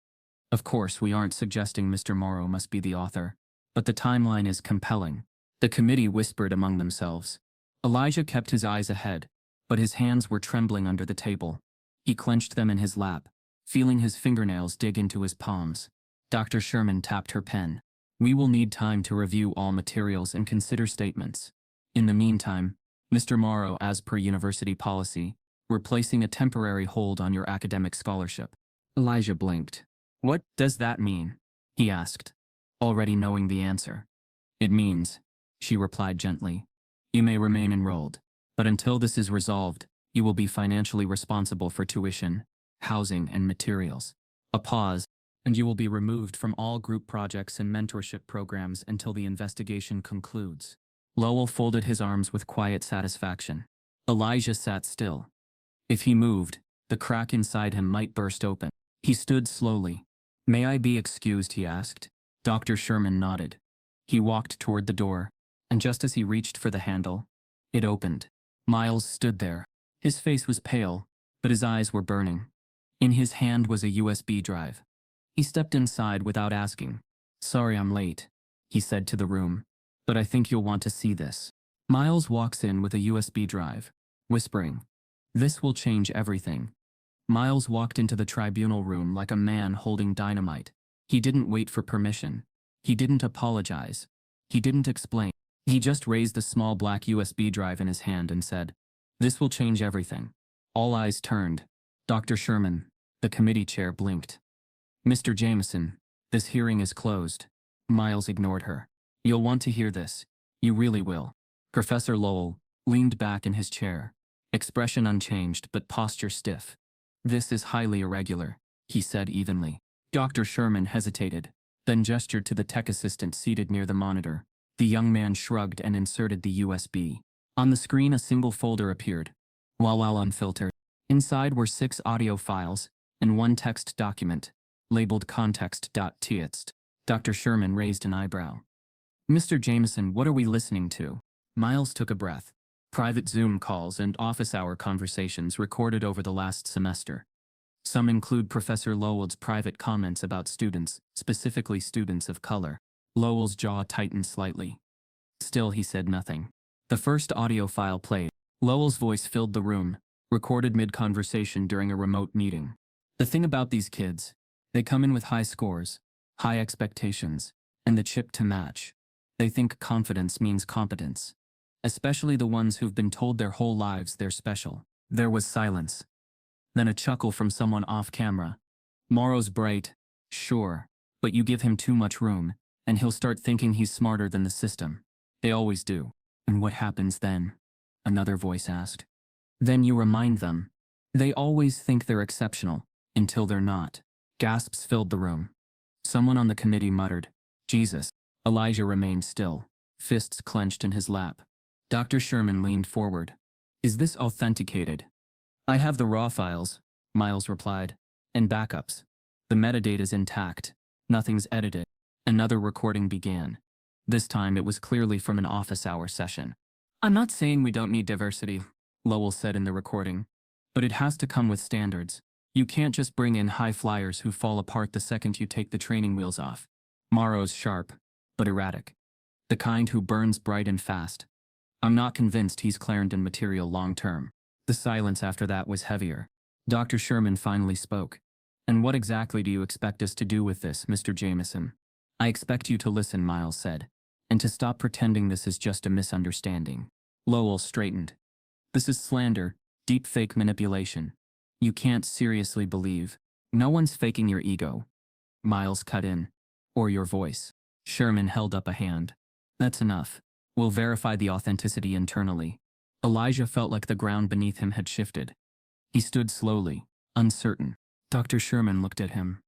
Of course, we aren't suggesting Mr. Morrow must be the author, but the timeline is compelling. The committee whispered among themselves. Elijah kept his eyes ahead, but his hands were trembling under the table. He clenched them in his lap, feeling his fingernails dig into his palms. Dr. Sherman tapped her pen. We will need time to review all materials and consider statements. In the meantime, Mr. Morrow, as per university policy, we're placing a temporary hold on your academic scholarship. Elijah blinked. What does that mean? He asked, already knowing the answer. It means, she replied gently, you may remain enrolled, but until this is resolved, you will be financially responsible for tuition, housing, and materials. A pause, and you will be removed from all group projects and mentorship programs until the investigation concludes. Lowell folded his arms with quiet satisfaction. Elijah sat still. If he moved, the crack inside him might burst open. He stood slowly. May I be excused, he asked. Dr. Sherman nodded. He walked toward the door, and just as he reached for the handle, it opened. Miles stood there. His face was pale, but his eyes were burning. In his hand was a USB drive. He stepped inside without asking. Sorry I'm late, he said to the room, but I think you'll want to see this. Miles walks in with a USB drive, whispering, this will change everything. Miles walked into the tribunal room like a man holding dynamite. He didn't wait for permission. He didn't apologize. He didn't explain. He just raised the small black USB drive in his hand and said, this will change everything. All eyes turned. Dr. Sherman, the committee chair, blinked. Mr. Jameson, this hearing is closed. Miles ignored her. You'll want to hear this. You really will. Professor Lowell leaned back in his chair, expression unchanged but posture stiff. This is highly irregular, he said evenly. Dr. Sherman hesitated, then gestured to the tech assistant seated near the monitor. The young man shrugged and inserted the USB. On the screen a single folder appeared, while unfiltered. Inside were 6 audio files and 1 text document, labeled context.txt. Dr. Sherman raised an eyebrow. Mr. Jameson, what are we listening to? Miles took a breath. Private Zoom calls and office hour conversations recorded over the last semester. Some include Professor Lowell's private comments about students, specifically students of color. Lowell's jaw tightened slightly. Still, he said nothing. The first audio file played. Lowell's voice filled the room, recorded mid-conversation during a remote meeting. The thing about these kids, they come in with high scores, high expectations, and the chip to match. They think confidence means competence. Especially the ones who've been told their whole lives they're special. There was silence. Then a chuckle from someone off camera. Morrow's bright, sure, but you give him too much room, and he'll start thinking he's smarter than the system. They always do. And what happens then? Another voice asked. Then you remind them. They always think they're exceptional, until they're not. Gasps filled the room. Someone on the committee muttered, Jesus. Elijah remained still, fists clenched in his lap. Dr. Sherman leaned forward. Is this authenticated? I have the raw files, Miles replied, and backups. The metadata's intact. Nothing's edited. Another recording began. This time it was clearly from an office hour session. I'm not saying we don't need diversity, Lowell said in the recording, but it has to come with standards. You can't just bring in high flyers who fall apart the second you take the training wheels off. Morrow's sharp, but erratic. The kind who burns bright and fast. I'm not convinced he's Clarendon material long-term. The silence after that was heavier. Dr. Sherman finally spoke. And what exactly do you expect us to do with this, Mr. Jameson? I expect you to listen, Miles said, and to stop pretending this is just a misunderstanding. Lowell straightened. This is slander, deep fake manipulation. You can't seriously believe. No one's faking your ego. Miles cut in. Or your voice. Sherman held up a hand. That's enough. We'll verify the authenticity internally. Elijah felt like the ground beneath him had shifted. He stood slowly, uncertain. Dr. Sherman looked at him.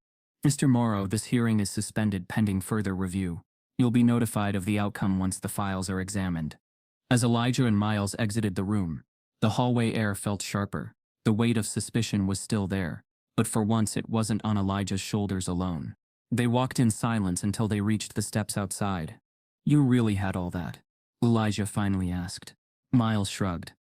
Mr. Morrow, this hearing is suspended pending further review. You'll be notified of the outcome once the files are examined. As Elijah and Miles exited the room, the hallway air felt sharper. The weight of suspicion was still there, But for once it wasn't on Elijah's shoulders alone. They walked in silence until they reached the steps outside. "You really had all that?" Elijah finally asked. Miles shrugged.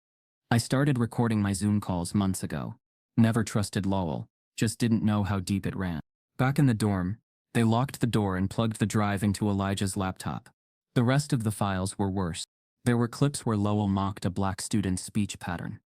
"I started recording my Zoom calls months ago. Never trusted Lowell, just didn't know how deep it ran." Back in the dorm, they locked the door and plugged the drive into Elijah's laptop. The rest of the files were worse. There were clips where Lowell mocked a black student's speech pattern.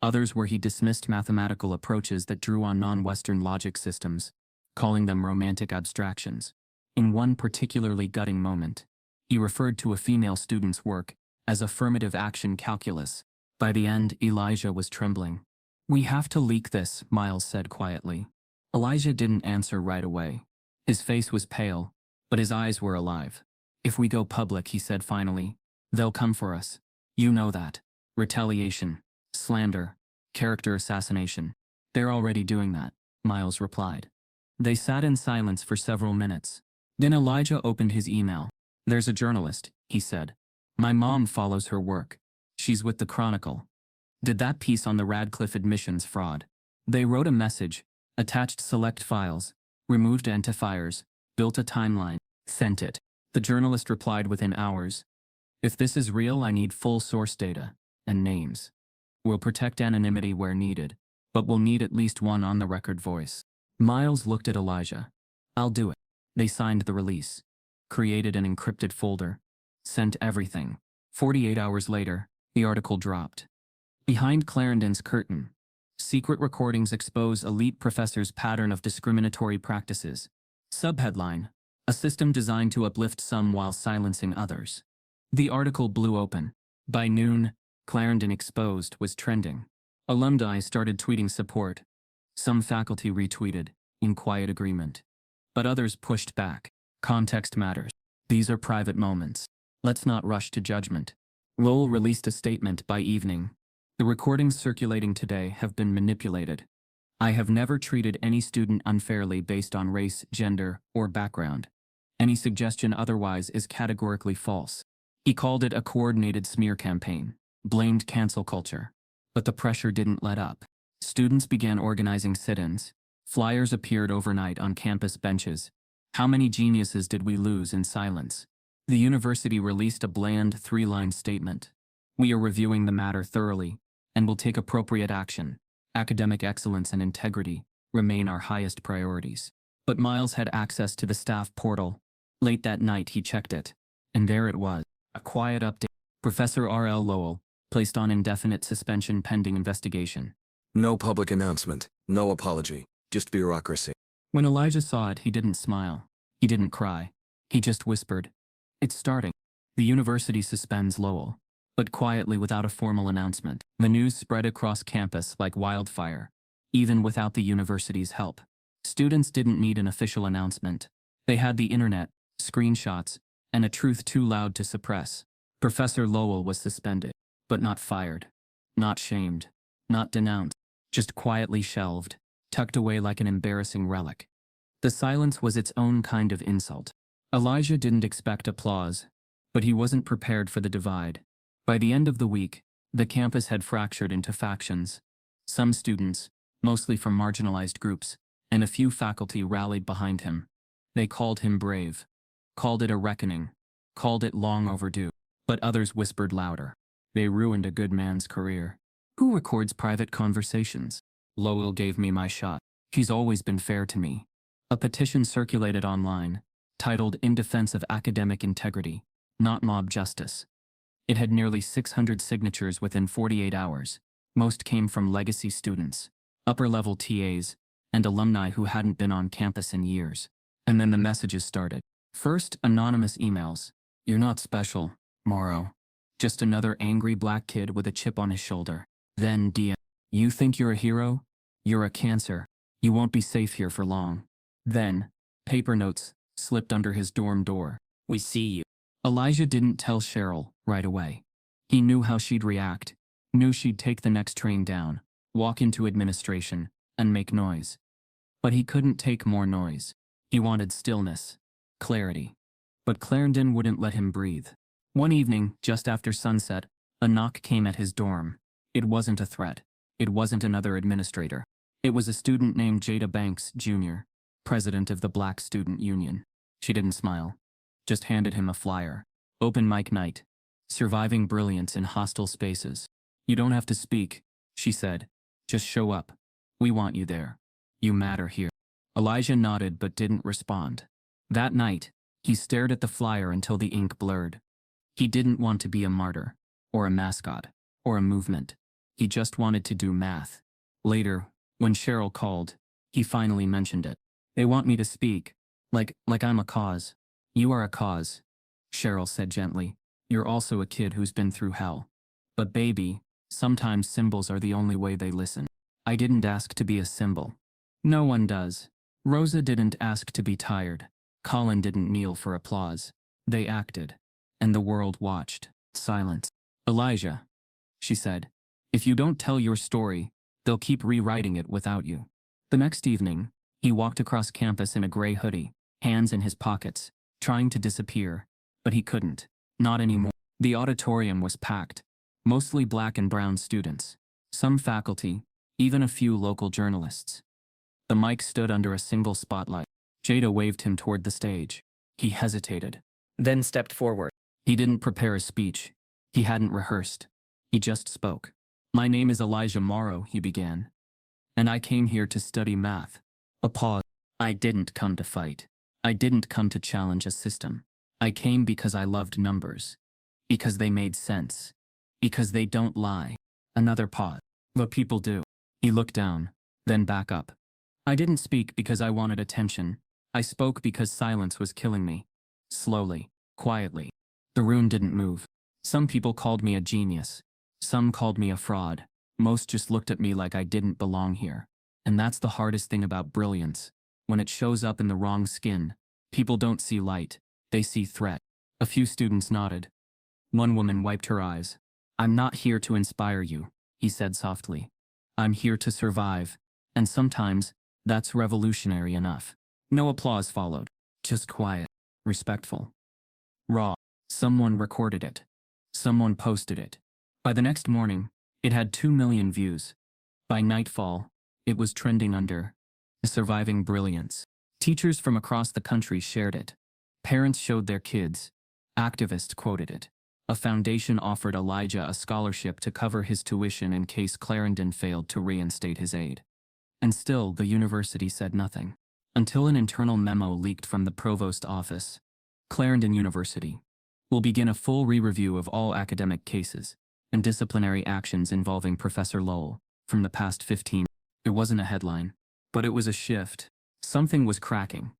Others where he dismissed mathematical approaches that drew on non-Western logic systems, calling them romantic abstractions. In one particularly gutting moment, he referred to a female student's work as affirmative action calculus. By the end, Elijah was trembling. "We have to leak this," Miles said quietly. Elijah didn't answer right away. His face was pale, but his eyes were alive. "If we go public," he said finally, "they'll come for us. You know that. Retaliation, slander, character assassination. They're already doing that," Miles replied. They sat in silence for several minutes. Then Elijah opened his email. "There's a journalist," he said. "My mom follows her work. She's with the Chronicle. Did that piece on the Radcliffe admissions fraud. They wrote a message, attached select files, removed identifiers, built a timeline, sent it." The journalist replied within hours. "If this is real, I need full source data and names. We'll protect anonymity where needed, but we'll need at least one on-the-record voice." Miles looked at Elijah. "I'll do it." They signed the release, created an encrypted folder, sent everything. 48 hours later, the article dropped. Behind Clarendon's curtain, secret recordings expose elite professors' pattern of discriminatory practices. Subheadline: a system designed to uplift some while silencing others. The article blew open. By noon, Clarendon Exposed was trending. Alumni started tweeting support. Some faculty retweeted, in quiet agreement. But others pushed back. Context matters. These are private moments. Let's not rush to judgment. Lowell released a statement by evening. "The recordings circulating today have been manipulated. I have never treated any student unfairly based on race, gender, or background. Any suggestion otherwise is categorically false." He called it a coordinated smear campaign, blamed cancel culture. But the pressure didn't let up. Students began organizing sit-ins. Flyers appeared overnight on campus benches. How many geniuses did we lose in silence? The university released a bland 3-line statement. "We are reviewing the matter thoroughly and will take appropriate action. Academic excellence and integrity remain our highest priorities." But Miles had access to the staff portal. Late that night he checked it, and there it was. A quiet update. Professor R.L. Lowell, placed on indefinite suspension pending investigation. No public announcement, no apology, just bureaucracy. When Elijah saw it, he didn't smile. He didn't cry. He just whispered, "It's starting." The university suspends Lowell. But quietly, without a formal announcement. The news spread across campus like wildfire, even without the university's help. Students didn't need an official announcement. They had the internet, screenshots, and a truth too loud to suppress. Professor Lowell was suspended, but not fired, not shamed, not denounced, just quietly shelved, tucked away like an embarrassing relic. The silence was its own kind of insult. Elijah didn't expect applause, but he wasn't prepared for the divide. By the end of the week, the campus had fractured into factions. Some students, mostly from marginalized groups, and a few faculty rallied behind him. They called him brave, called it a reckoning, called it long overdue. But others whispered louder. They ruined a good man's career. Who records private conversations? Lowell gave me my shot. He's always been fair to me. A petition circulated online, titled "In Defense of Academic Integrity, Not Mob Justice." It had nearly 600 signatures within 48 hours. Most came from legacy students, upper-level TAs, and alumni who hadn't been on campus in years. And then the messages started. First, anonymous emails. "You're not special, Morrow. Just another angry black kid with a chip on his shoulder." Then DM. "You think you're a hero? You're a cancer. You won't be safe here for long." Then, paper notes slipped under his dorm door. "We see you." Elijah didn't tell Cheryl right away. He knew how she'd react, knew she'd take the next train down, walk into administration, and make noise. But he couldn't take more noise. He wanted stillness, clarity. But Clarendon wouldn't let him breathe. One evening, just after sunset, a knock came at his dorm. It wasn't a threat. It wasn't another administrator. It was a student named Jada Banks, Jr., president of the Black Student Union. She didn't smile, just handed him a flyer. Open mic night. Surviving brilliance in hostile spaces. You don't have to speak, she said. Just show up. We want you there. You matter here. Elijah nodded but didn't respond. That night, he stared at the flyer until the ink blurred. He didn't want to be a martyr, or a mascot, or a movement. He just wanted to do math. Later, when Cheryl called, he finally mentioned it. They want me to speak. Like I'm a cause. You are a cause, Cheryl said gently. You're also a kid who's been through hell. But baby, sometimes symbols are the only way they listen. I didn't ask to be a symbol. No one does. Rosa didn't ask to be tired. Colin didn't kneel for applause. They acted. And the world watched. Silence. Elijah, she said, if you don't tell your story, they'll keep rewriting it without you. The next evening, he walked across campus in a gray hoodie, hands in his pockets, trying to disappear, but he couldn't. Not anymore. The auditorium was packed, mostly black and brown students, some faculty, even a few local journalists. The mic stood under a single spotlight. Jada waved him toward the stage. He hesitated, then stepped forward. He didn't prepare a speech. He hadn't rehearsed. He just spoke. My name is Elijah Morrow, he began. And I came here to study math. A pause. I didn't come to fight. I didn't come to challenge a system. I came because I loved numbers. Because they made sense. Because they don't lie. Another pause. But people do. He looked down, then back up. I didn't speak because I wanted attention. I spoke because silence was killing me. Slowly, quietly. The room didn't move. Some people called me a genius. Some called me a fraud. Most just looked at me like I didn't belong here. And that's the hardest thing about brilliance. When it shows up in the wrong skin, people don't see light. They see threat. A few students nodded. One woman wiped her eyes. I'm not here to inspire you, he said softly. I'm here to survive. And sometimes, that's revolutionary enough. No applause followed. Just quiet. Respectful. Raw. Someone recorded it. Someone posted it. By the next morning, it had 2 million views. By nightfall, it was trending under surviving brilliance. Teachers from across the country shared it. Parents showed their kids. Activists quoted it. A foundation offered Elijah a scholarship to cover his tuition in case Clarendon failed to reinstate his aid. And still, the university said nothing. Until an internal memo leaked from the provost office. Clarendon University will begin a full re-review of all academic cases and disciplinary actions involving Professor Lowell from the past 15. It wasn't a headline, but it was a shift. Something was cracking.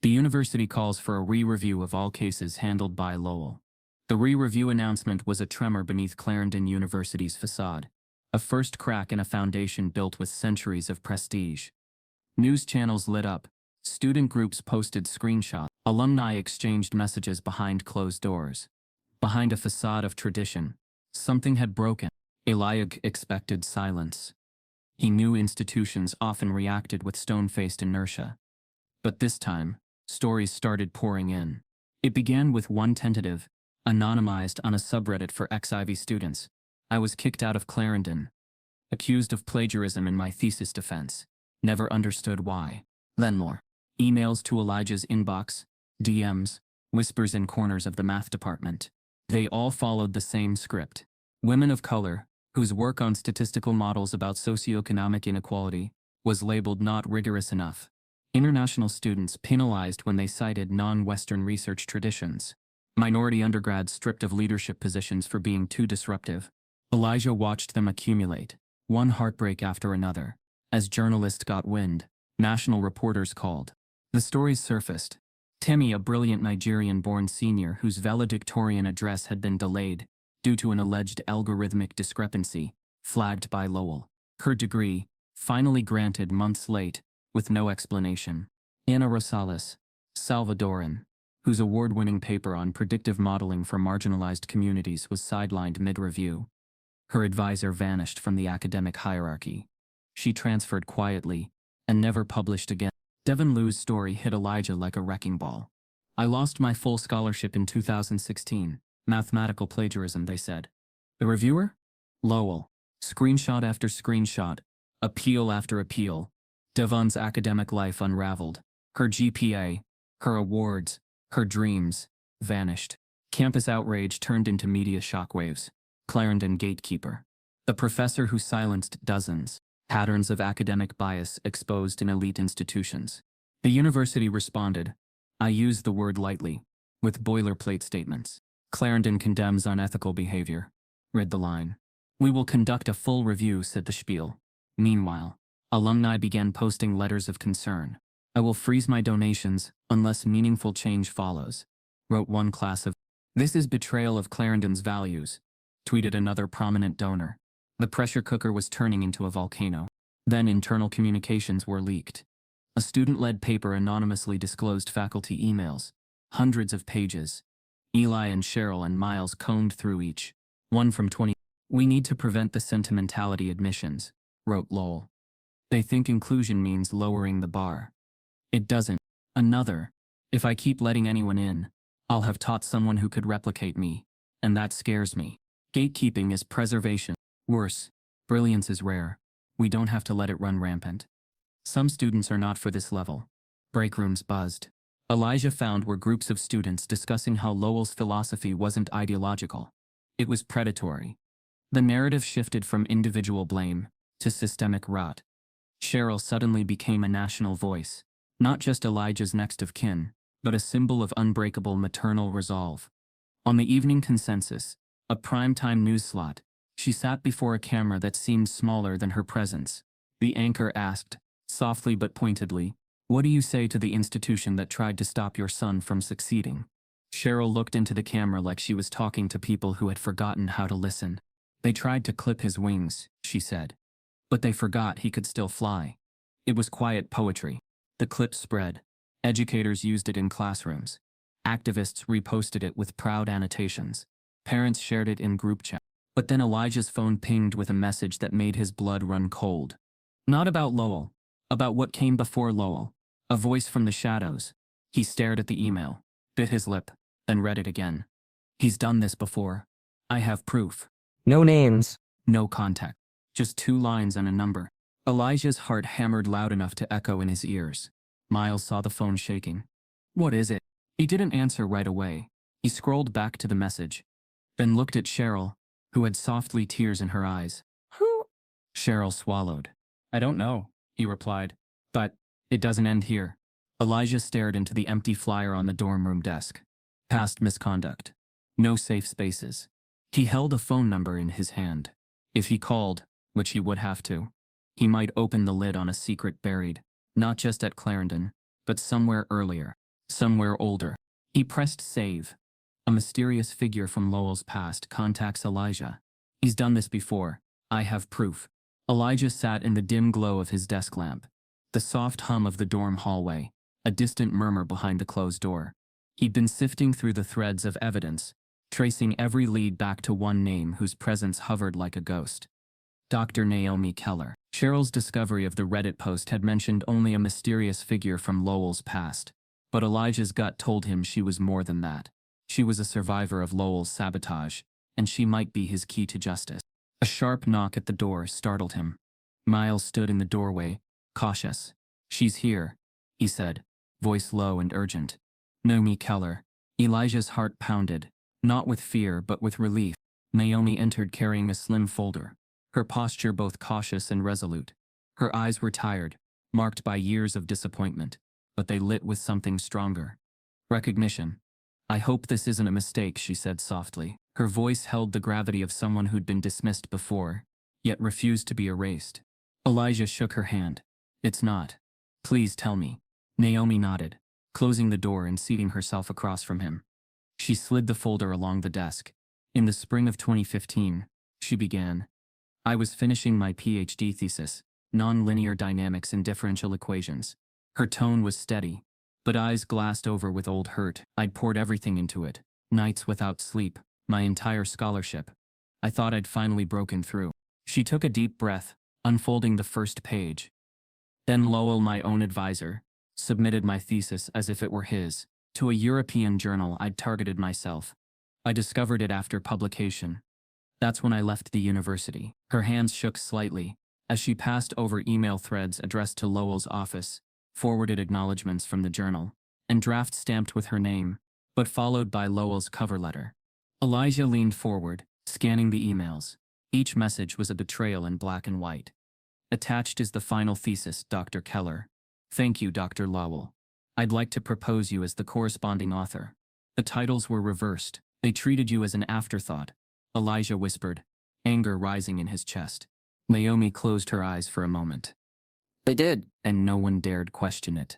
The university calls for a re-review of all cases handled by Lowell. The re-review announcement was a tremor beneath Clarendon University's facade, a first crack in a foundation built with centuries of prestige. News channels lit up, student groups posted screenshots, alumni exchanged messages behind closed doors. Behind a facade of tradition, something had broken. Elijah expected silence. He knew institutions often reacted with stone-faced inertia. But this time, stories started pouring in. It began with one tentative, anonymized on a subreddit for ex-Ivy students. I was kicked out of Clarendon. Accused of plagiarism in my thesis defense. Never understood why. Then more. Emails to Elijah's inbox, DMs, whispers in corners of the math department. They all followed the same script. Women of color, whose work on statistical models about socioeconomic inequality was labeled not rigorous enough. International students penalized when they cited non-Western research traditions. Minority undergrads stripped of leadership positions for being too disruptive. Elijah watched them accumulate, one heartbreak after another. As journalists got wind, national reporters called. The stories surfaced. Temi, a brilliant Nigerian-born senior whose valedictorian address had been delayed due to an alleged algorithmic discrepancy, flagged by Lowell. Her degree, finally granted months late, with no explanation. Ana Rosales, Salvadoran, whose award-winning paper on predictive modeling for marginalized communities was sidelined mid-review. Her advisor vanished from the academic hierarchy. She transferred quietly and never published again. Devin Liu's story hit Elijah like a wrecking ball. I lost my full scholarship in 2016. Mathematical plagiarism, they said. The reviewer? Lowell. Screenshot after screenshot. Appeal after appeal. Devon's academic life unraveled. Her GPA, her awards, her dreams, vanished. Campus outrage turned into media shockwaves. Clarendon gatekeeper. The professor who silenced dozens. Patterns of academic bias exposed in elite institutions. The university responded, I use the word lightly, with boilerplate statements. Clarendon condemns unethical behavior. Read the line. We will conduct a full review, said the spiel. Meanwhile, alumni began posting letters of concern. I will freeze my donations unless meaningful change follows, wrote one class of. This is betrayal of Clarendon's values, tweeted another prominent donor. The pressure cooker was turning into a volcano. Then internal communications were leaked. A student-led paper anonymously disclosed faculty emails, hundreds of pages. Eli and Cheryl and Miles combed through each. One from 20. We need to prevent the sentimentality admissions, wrote Lowell. They think inclusion means lowering the bar. It doesn't. Another. If I keep letting anyone in, I'll have taught someone who could replicate me, and that scares me. Gatekeeping is preservation. Worse, brilliance is rare. We don't have to let it run rampant. Some students are not for this level. Break rooms buzzed. Elijah found were groups of students discussing how Lowell's philosophy wasn't ideological. It was predatory. The narrative shifted from individual blame to systemic rot. Cheryl suddenly became a national voice, not just Elijah's next of kin, but a symbol of unbreakable maternal resolve. On the evening consensus, a primetime news slot, she sat before a camera that seemed smaller than her presence. The anchor asked, softly but pointedly, what do you say to the institution that tried to stop your son from succeeding? Cheryl looked into the camera like she was talking to people who had forgotten how to listen. They tried to clip his wings, she said. But they forgot he could still fly. It was quiet poetry. The clip spread. Educators used it in classrooms. Activists reposted it with proud annotations. Parents shared it in group chat. But then Elijah's phone pinged with a message that made his blood run cold. Not about Lowell. About what came before Lowell. A voice from the shadows. He stared at the email, bit his lip, then read it again. He's done this before. I have proof. No names. No contact. Just 2 lines and a number. Elijah's heart hammered loud enough to echo in his ears. Miles saw the phone shaking. What is it? He didn't answer right away. He scrolled back to the message, then looked at Cheryl, who had softly tears in her eyes. Who? Cheryl swallowed. I don't know, he replied. But it doesn't end here. Elijah stared into the empty flyer on the dorm room desk. Past misconduct. No safe spaces. He held a phone number in his hand. If he called, which he would have to, he might open the lid on a secret buried, not just at Clarendon, but somewhere earlier, somewhere older. He pressed save. A mysterious figure from Lowell's past contacts Elijah. He's done this before. I have proof. Elijah sat in the dim glow of his desk lamp. The soft hum of the dorm hallway, a distant murmur behind the closed door. He'd been sifting through the threads of evidence, tracing every lead back to one name whose presence hovered like a ghost. Dr. Naomi Keller. Cheryl's discovery of the Reddit post had mentioned only a mysterious figure from Lowell's past, but Elijah's gut told him she was more than that. She was a survivor of Lowell's sabotage, and she might be his key to justice. A sharp knock at the door startled him. Miles stood in the doorway, cautious. She's here, he said, voice low and urgent. Naomi Keller. Elijah's heart pounded, not with fear but with relief. Naomi entered carrying a slim folder, her posture both cautious and resolute. Her eyes were tired, marked by years of disappointment, but they lit with something stronger. Recognition. I hope this isn't a mistake, she said softly. Her voice held the gravity of someone who'd been dismissed before, yet refused to be erased. Elijah shook her hand. It's not. Please tell me. Naomi nodded, closing the door and seating herself across from him. She slid the folder along the desk. In the spring of 2015, she began. I was finishing my PhD thesis, nonlinear dynamics in differential equations. Her tone was steady, but eyes glassed over with old hurt. I'd poured everything into it, nights without sleep, my entire scholarship. I thought I'd finally broken through. She took a deep breath, unfolding the first page. Then Lowell, my own advisor, submitted my thesis as if it were his, to a European journal I'd targeted myself. I discovered it after publication. That's when I left the university. Her hands shook slightly, As she passed over email threads addressed to Lowell's office, forwarded acknowledgments from the journal, and drafts stamped with her name, but followed by Lowell's cover letter. Elijah leaned forward, scanning the emails. Each message was a betrayal in black and white. Attached is the final thesis, Dr. Keller. Thank you, Dr. Lowell. I'd like to propose you as the corresponding author. The titles were reversed. They treated you as an afterthought, Elijah whispered, anger rising in his chest. Naomi closed her eyes for a moment. They did. And no one dared question it.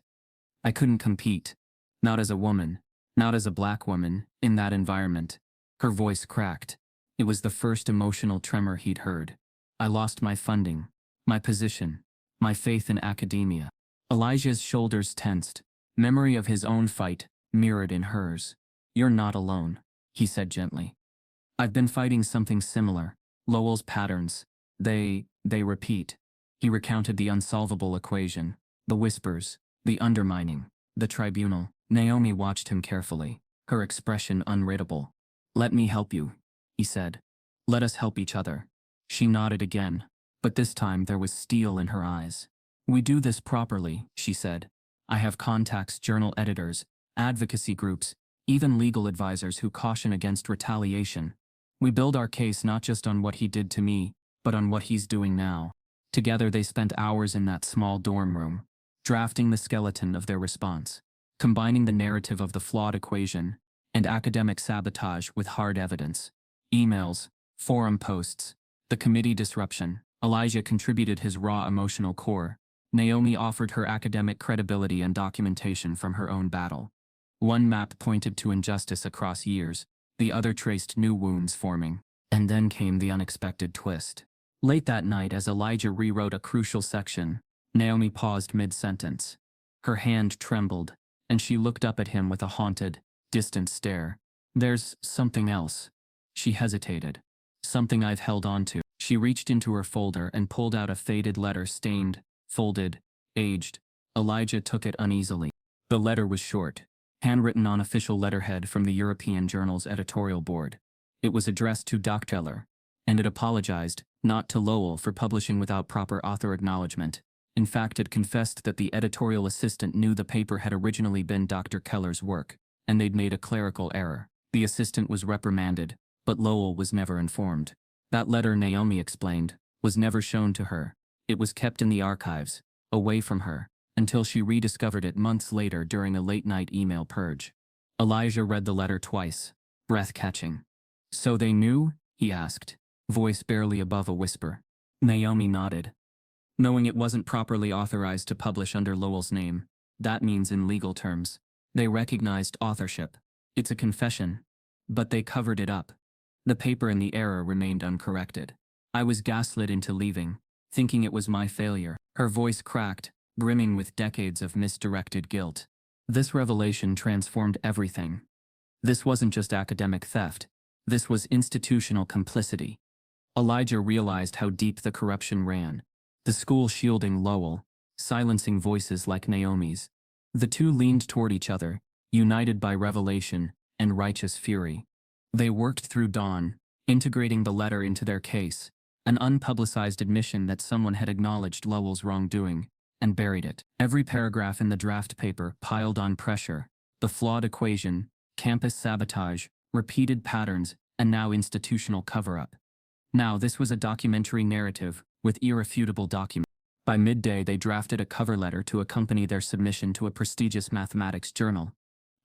I couldn't compete. Not as a woman, not as a black woman, in that environment. Her voice cracked. It was the first emotional tremor he'd heard. I lost my funding, my position, my faith in academia. Elijah's shoulders tensed. Memory of his own fight mirrored in hers. You're not alone, he said gently. I've been fighting something similar. Lowell's patterns. They repeat. He recounted the unsolvable equation, the whispers, the undermining, the tribunal. Naomi watched him carefully, her expression unreadable. Let me help you, he said. Let us help each other. She nodded again, but this time there was steel in her eyes. We do this properly, she said. I have contacts, journal editors, advocacy groups, even legal advisors who caution against retaliation. We build our case not just on what he did to me, but on what he's doing now. Together they spent hours in that small dorm room, drafting the skeleton of their response, combining the narrative of the flawed equation and academic sabotage with hard evidence. Emails, forum posts, the committee disruption. Elijah contributed his raw emotional core. Naomi offered her academic credibility and documentation from her own battle. One map pointed to injustice across years, the other traced new wounds forming. And then came the unexpected twist. Late that night, as Elijah rewrote a crucial section, Naomi paused mid-sentence. Her hand trembled, and she looked up at him with a haunted, distant stare. There's something else. She hesitated. Something I've held on to. She reached into her folder and pulled out a faded letter stained, folded, aged. Elijah took it uneasily. The letter was short, handwritten on official letterhead from the European Journal's editorial board. It was addressed to Dr. Keller, and it apologized, not to Lowell for publishing without proper author acknowledgement. In fact, it confessed that the editorial assistant knew the paper had originally been Dr. Keller's work, and they'd made a clerical error. The assistant was reprimanded, but Lowell was never informed. That letter, Naomi explained, was never shown to her. It was kept in the archives, away from her, until she rediscovered it months later during a late-night email purge. Elijah read the letter twice, breath-catching. So they knew? He asked, voice barely above a whisper. Naomi nodded. Knowing it wasn't properly authorized to publish under Lowell's name, that means in legal terms, they recognized authorship. It's a confession. But they covered it up. The paper and the error remained uncorrected. I was gaslit into leaving, thinking it was my failure. Her voice cracked, brimming with decades of misdirected guilt. This revelation transformed everything. This wasn't just academic theft. This was institutional complicity. Elijah realized how deep the corruption ran. The school shielding Lowell, silencing voices like Naomi's. The two leaned toward each other, united by revelation and righteous fury. They worked through dawn, integrating the letter into their case, an unpublicized admission that someone had acknowledged Lowell's wrongdoing, and buried it. Every paragraph in the draft paper piled on pressure, the flawed equation, campus sabotage, repeated patterns, and now institutional cover-up. Now this was a documentary narrative, with irrefutable documents. By midday they drafted a cover letter to accompany their submission to a prestigious mathematics journal.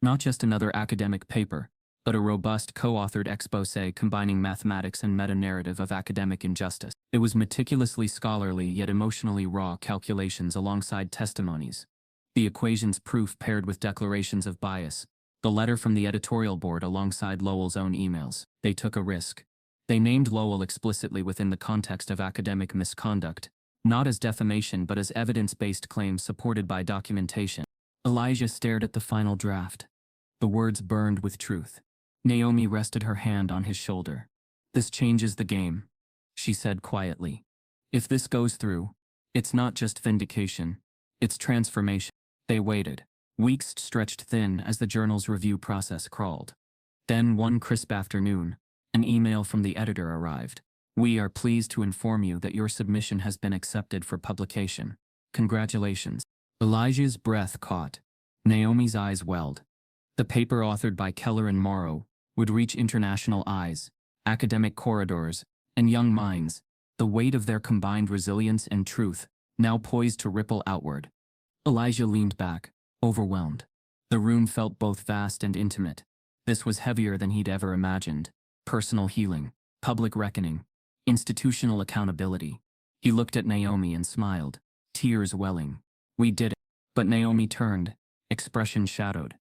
Not just another academic paper, but a robust co-authored exposé combining mathematics and meta-narrative of academic injustice. It was meticulously scholarly yet emotionally raw calculations alongside testimonies. The equation's proof paired with declarations of bias. The letter from the editorial board alongside Lowell's own emails. They took a risk. They named Lowell explicitly within the context of academic misconduct, not as defamation but as evidence-based claims supported by documentation. Elijah stared at the final draft. The words burned with truth. Naomi rested her hand on his shoulder. This changes the game, she said quietly. If this goes through, it's not just vindication, it's transformation. They waited. Weeks stretched thin as the journal's review process crawled. Then one crisp afternoon, an email from the editor arrived. We are pleased to inform you that your submission has been accepted for publication. Congratulations. Elijah's breath caught. Naomi's eyes welled. The paper authored by Keller and Morrow would reach international eyes, academic corridors, and young minds, the weight of their combined resilience and truth, now poised to ripple outward. Elijah leaned back, overwhelmed. The room felt both vast and intimate. This was heavier than he'd ever imagined. Personal healing, public reckoning, institutional accountability. He looked at Naomi and smiled, tears welling. We did it. But Naomi turned, expression shadowed.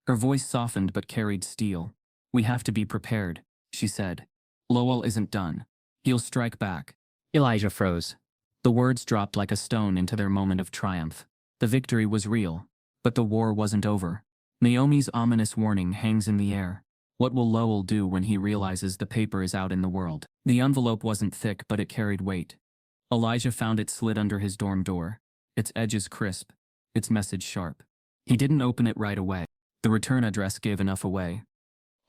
Her voice softened but carried steel. We have to be prepared, she said. Lowell isn't done. He'll strike back. Elijah froze. The words dropped like a stone into their moment of triumph. The victory was real, but the war wasn't over. Naomi's ominous warning hangs in the air. What will Lowell do when he realizes the paper is out in the world? The envelope wasn't thick, but it carried weight. Elijah found it slid under his dorm door, its edges crisp, its message sharp. He didn't open it right away. The return address gave enough away.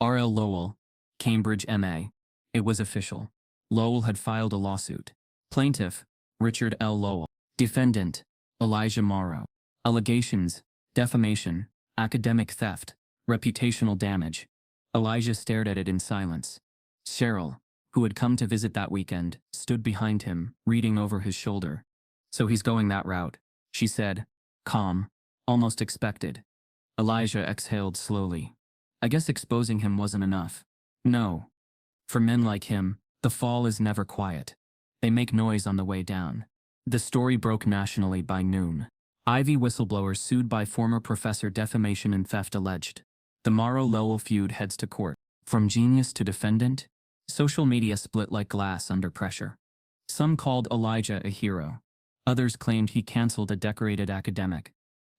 R.L. Lowell, Cambridge, M.A. It was official. Lowell had filed a lawsuit. Plaintiff, Richard L. Lowell. Defendant, Elijah Morrow. Allegations, defamation, academic theft, reputational damage. Elijah stared at it in silence. Cheryl, who had come to visit that weekend, stood behind him, reading over his shoulder. So he's going that route, she said, calm, almost expected. Elijah exhaled slowly. I guess exposing him wasn't enough. No. For men like him, the fall is never quiet. They make noise on the way down. The story broke nationally by noon. Ivy whistleblowers sued by former professor, defamation and theft alleged. The Morrow-Lowell feud heads to court. From genius to defendant, social media split like glass under pressure. Some called Elijah a hero. Others claimed he canceled a decorated academic.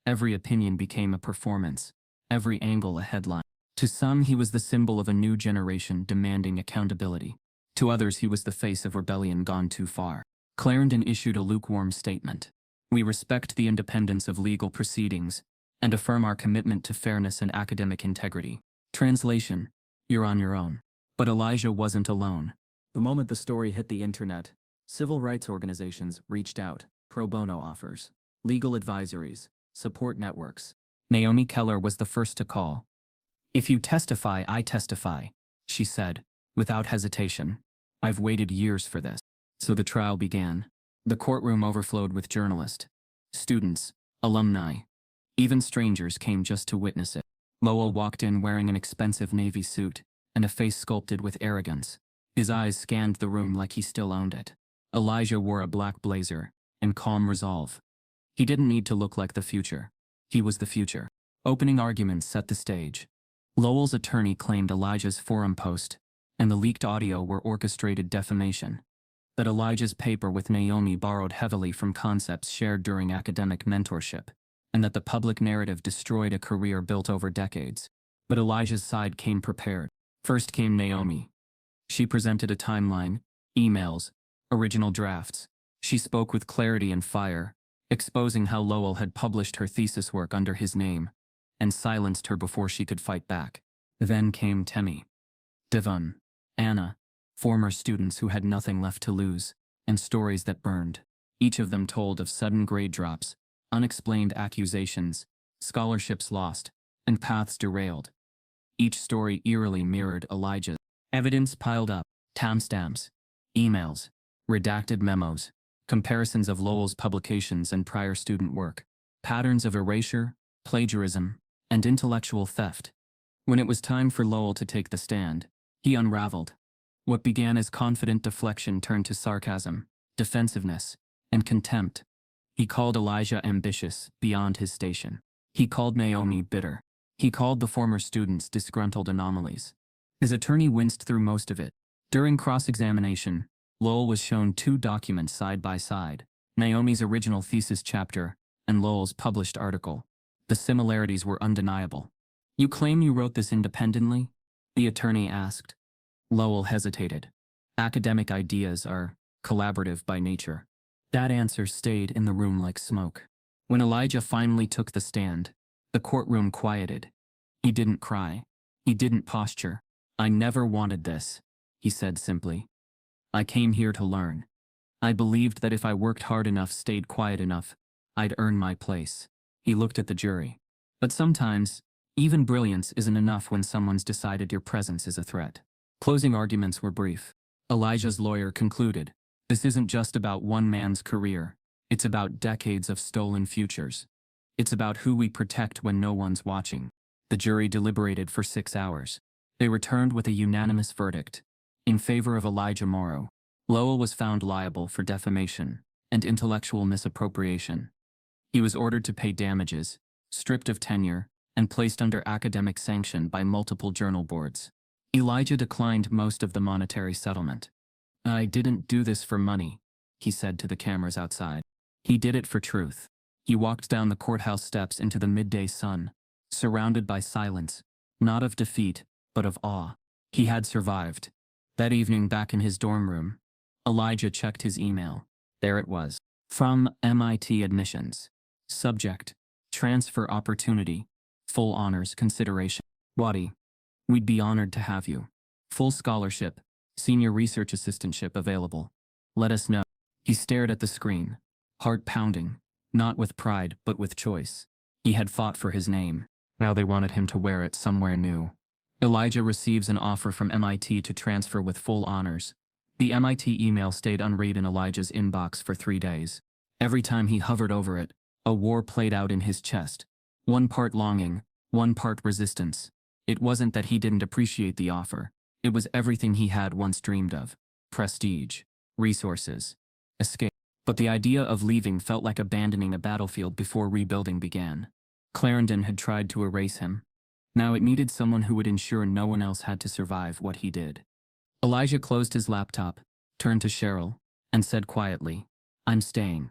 Every opinion became a performance. Every angle a headline. To some, he was the symbol of a new generation demanding accountability. To others, he was the face of rebellion gone too far. Clarendon issued a lukewarm statement. We respect the independence of legal proceedings and affirm our commitment to fairness and academic integrity. Translation: you're on your own. But Elijah wasn't alone. The moment the story hit the internet, civil rights organizations reached out, pro bono offers, legal advisories, support networks. Naomi Keller was the first to call. If you testify, I testify, she said, without hesitation. I've waited years for this. So the trial began. The courtroom overflowed with journalists, students, alumni. Even strangers came just to witness it. Lowell walked in wearing an expensive navy suit and a face sculpted with arrogance. His eyes scanned the room like he still owned it. Elijah wore a black blazer and calm resolve. He didn't need to look like the future. He was the future. Opening arguments set the stage. Lowell's attorney claimed Elijah's forum post and the leaked audio were orchestrated defamation. That Elijah's paper with Naomi borrowed heavily from concepts shared during academic mentorship, and that the public narrative destroyed a career built over decades. But Elijah's side came prepared. First came Naomi. She presented a timeline, emails, original drafts. She spoke with clarity and fire, exposing how Lowell had published her thesis work under his name, and silenced her before she could fight back. Then came Temi, Devon, Anna, former students who had nothing left to lose, and stories that burned. Each of them told of sudden grade drops, unexplained accusations, scholarships lost, and paths derailed. Each story eerily mirrored Elijah's. Evidence piled up, timestamps, emails, redacted memos, comparisons of Lowell's publications and prior student work, patterns of erasure, plagiarism, and intellectual theft. When it was time for Lowell to take the stand, he unraveled. What began as confident deflection turned to sarcasm, defensiveness, and contempt. He called Elijah ambitious, beyond his station. He called Naomi bitter. He called the former students disgruntled anomalies. His attorney winced through most of it. During cross-examination, Lowell was shown two documents side by side, Naomi's original thesis chapter and Lowell's published article. The similarities were undeniable. You claim you wrote this independently? The attorney asked. Lowell hesitated. Academic ideas are collaborative by nature. That answer stayed in the room like smoke. When Elijah finally took the stand, the courtroom quieted. He didn't cry. He didn't posture. I never wanted this, he said simply. I came here to learn. I believed that if I worked hard enough, stayed quiet enough, I'd earn my place. He looked at the jury. But sometimes, even brilliance isn't enough when someone's decided your presence is a threat. Closing arguments were brief. Elijah's lawyer concluded, "This isn't just about one man's career. It's about decades of stolen futures. It's about who we protect when no one's watching." The jury deliberated for 6 hours. They returned with a unanimous verdict in favor of Elijah Morrow. Lowell was found liable for defamation and intellectual misappropriation. He was ordered to pay damages, stripped of tenure, and placed under academic sanction by multiple journal boards. Elijah declined most of the monetary settlement. "I didn't do this for money," he said to the cameras outside. He did it for truth. He walked down the courthouse steps into the midday sun, surrounded by silence, not of defeat, but of awe. He had survived. That evening, back in his dorm room, Elijah checked his email. There it was. From MIT Admissions. Subject: Transfer Opportunity. Full honors consideration. Wadi, we'd be honored to have you. Full scholarship, senior research assistantship available. Let us know. He stared at the screen, heart pounding, not with pride but with choice. He had fought for his name. Now they wanted him to wear it somewhere new. Elijah receives an offer from MIT to transfer with full honors. The MIT email stayed unread in Elijah's inbox for 3 days. Every time he hovered over it, a war played out in his chest. One part longing, one part resistance. It wasn't that he didn't appreciate the offer. It was everything he had once dreamed of. Prestige, resources, escape. But the idea of leaving felt like abandoning a battlefield before rebuilding began. Clarendon had tried to erase him. Now it needed someone who would ensure no one else had to survive what he did. Elijah closed his laptop, turned to Cheryl, and said quietly, "I'm staying."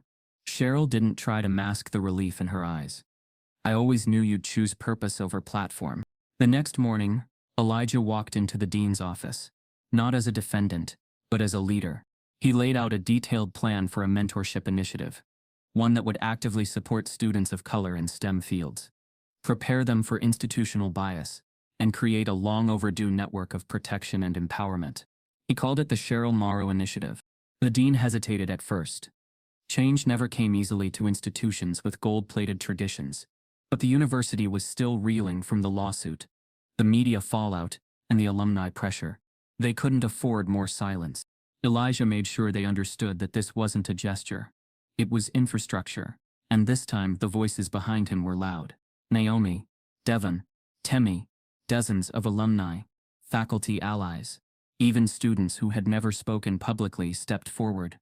Cheryl didn't try to mask the relief in her eyes. "I always knew you'd choose purpose over platform." The next morning, Elijah walked into the dean's office, not as a defendant, but as a leader. He laid out a detailed plan for a mentorship initiative, one that would actively support students of color in STEM fields, prepare them for institutional bias, and create a long-overdue network of protection and empowerment. He called it the Cheryl Morrow Initiative. The dean hesitated at first. Change never came easily to institutions with gold-plated traditions, but the university was still reeling from the lawsuit, the media fallout, and the alumni pressure. They couldn't afford more silence. Elijah made sure they understood that this wasn't a gesture. It was infrastructure, and this time the voices behind him were loud. Naomi, Devon, Temi, dozens of alumni, faculty allies, even students who had never spoken publicly stepped forward.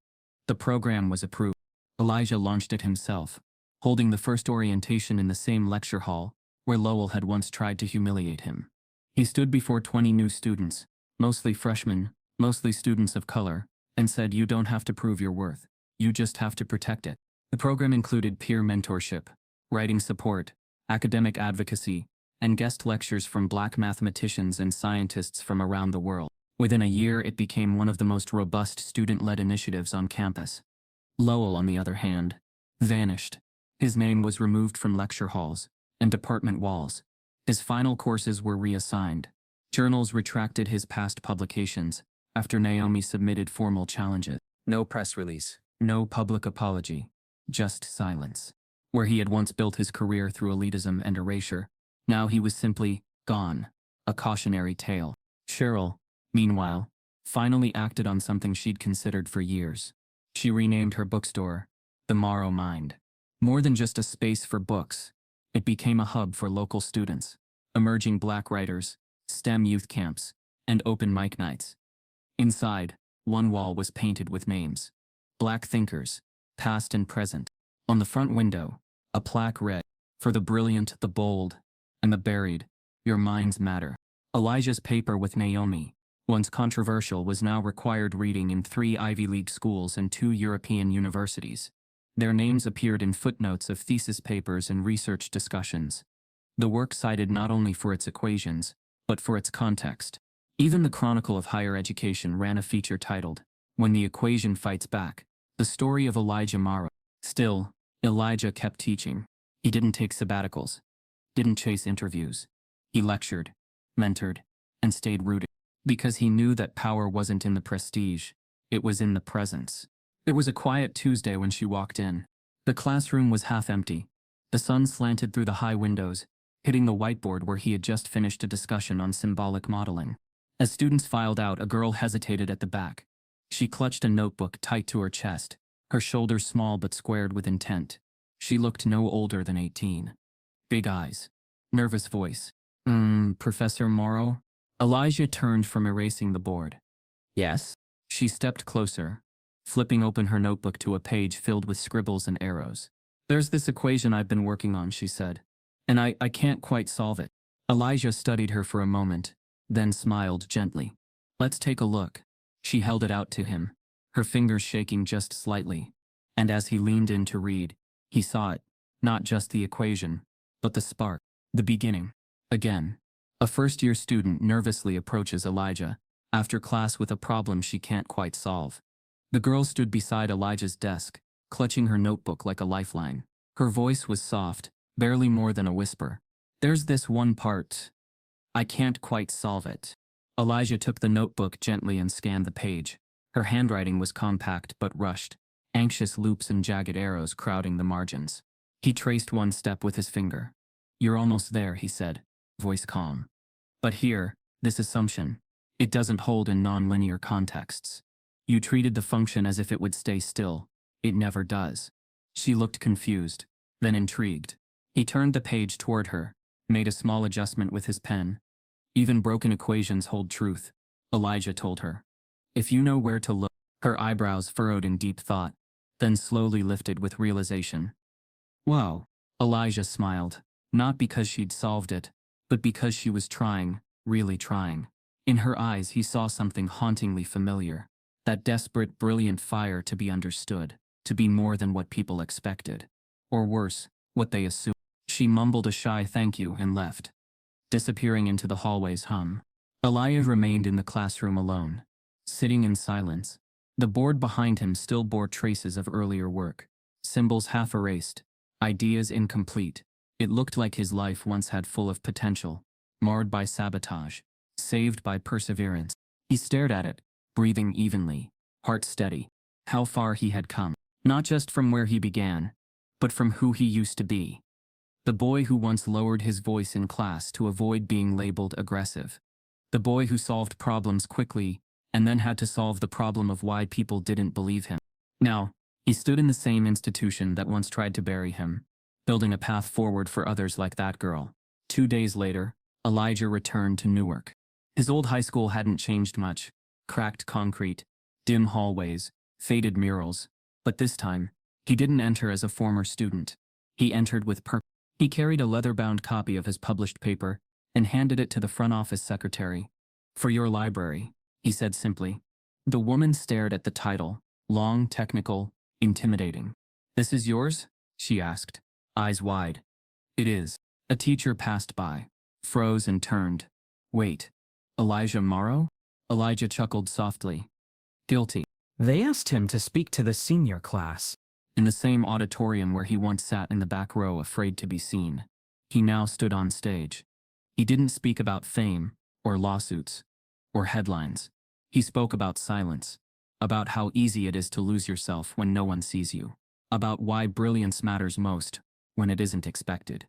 The program was approved. Elijah launched it himself, holding the first orientation in the same lecture hall where Lowell had once tried to humiliate him. He stood before 20 new students, mostly freshmen, mostly students of color, and said, "You don't have to prove your worth. You just have to protect it." The program included peer mentorship, writing support, academic advocacy, and guest lectures from Black mathematicians and scientists from around the world. Within a year, it became one of the most robust student-led initiatives on campus. Lowell, on the other hand, vanished. His name was removed from lecture halls and department walls. His final courses were reassigned. Journals retracted his past publications after Naomi submitted formal challenges. No press release, no public apology, just silence. Where he had once built his career through elitism and erasure, now he was simply gone, a cautionary tale. Cheryl, meanwhile, finally acted on something she'd considered for years. She renamed her bookstore the Morrow Mind. More than just a space for books, it became a hub for local students, emerging Black writers, STEM youth camps, and open mic nights. Inside, one wall was painted with names: Black thinkers, past and present. On the front window, a plaque read, "For the brilliant, the bold, and the buried, your minds matter." Elijah's paper with Naomi, once controversial, was now required reading in 3 Ivy League schools and 2 European universities. Their names appeared in footnotes of thesis papers and research discussions. The work cited not only for its equations, but for its context. Even the Chronicle of Higher Education ran a feature titled, "When the Equation Fights Back, the Story of Elijah Morrow." Still, Elijah kept teaching. He didn't take sabbaticals, didn't chase interviews. He lectured, mentored, and stayed rooted. Because he knew that power wasn't in the prestige, It was in the presence. It was a quiet Tuesday when she walked in. The classroom was half empty. The sun slanted through the high windows, hitting the whiteboard where he had just finished a discussion on symbolic modeling. As students filed out, a girl hesitated at the back. She clutched a notebook tight to her chest, her shoulders small but squared with intent. She looked no older than 18. Big eyes. Nervous voice. Professor Morrow? Elijah turned from erasing the board. Yes? She stepped closer, flipping open her notebook to a page filled with scribbles and arrows. There's this equation I've been working on, she said. And I can't quite solve it. Elijah studied her for a moment, then smiled gently. Let's take a look. She held it out to him, her fingers shaking just slightly. And as he leaned in to read, he saw it. Not just the equation, but the spark, the beginning. Again, a first-year student nervously approaches Elijah after class with a problem she can't quite solve. The girl stood beside Elijah's desk, clutching her notebook like a lifeline. Her voice was soft, barely more than a whisper. There's this one part. I can't quite solve it. Elijah took the notebook gently and scanned the page. Her handwriting was compact but rushed, anxious loops and jagged arrows crowding the margins. He traced one step with his finger. You're almost there, he said, voice calm. But here, this assumption, it doesn't hold in non-linear contexts. You treated the function as if it would stay still. It never does. She looked confused, then intrigued. He turned the page toward her, made a small adjustment with his pen. Even broken equations hold truth, Elijah told her. If you know where to look. Her eyebrows furrowed in deep thought, then slowly lifted with realization. Whoa, Elijah smiled, not because she'd solved it, but because she was trying, really trying. In her eyes he saw something hauntingly familiar, that desperate, brilliant fire to be understood, to be more than what people expected. Or worse, what they assumed. She mumbled a shy thank you and left, disappearing into the hallway's hum. Elijah remained in the classroom alone, sitting in silence. The board behind him still bore traces of earlier work, symbols half erased, ideas incomplete. It looked like his life once had full of potential, marred by sabotage, saved by perseverance. He stared at it, breathing evenly, heart steady. How far he had come, not just from where he began, but from who he used to be. The boy who once lowered his voice in class to avoid being labeled aggressive. The boy who solved problems quickly and then had to solve the problem of why people didn't believe him. Now, he stood in the same institution that once tried to bury him, building a path forward for others like that girl. 2 days later, Elijah returned to Newark. His old high school hadn't changed much. Cracked concrete, dim hallways, faded murals. But this time, he didn't enter as a former student. He entered with purpose. He carried a leather-bound copy of his published paper and handed it to the front office secretary. For your library, he said simply. The woman stared at the title, long, technical, intimidating. This is yours? She asked, eyes wide. It is. A teacher passed by, froze and turned. Wait, Elijah Morrow? Elijah chuckled softly. Guilty. They asked him to speak to the senior class. In the same auditorium where he once sat in the back row afraid to be seen, he now stood on stage. He didn't speak about fame, or lawsuits, or headlines. He spoke about silence, about how easy it is to lose yourself when no one sees you, about why brilliance matters most when it isn't expected.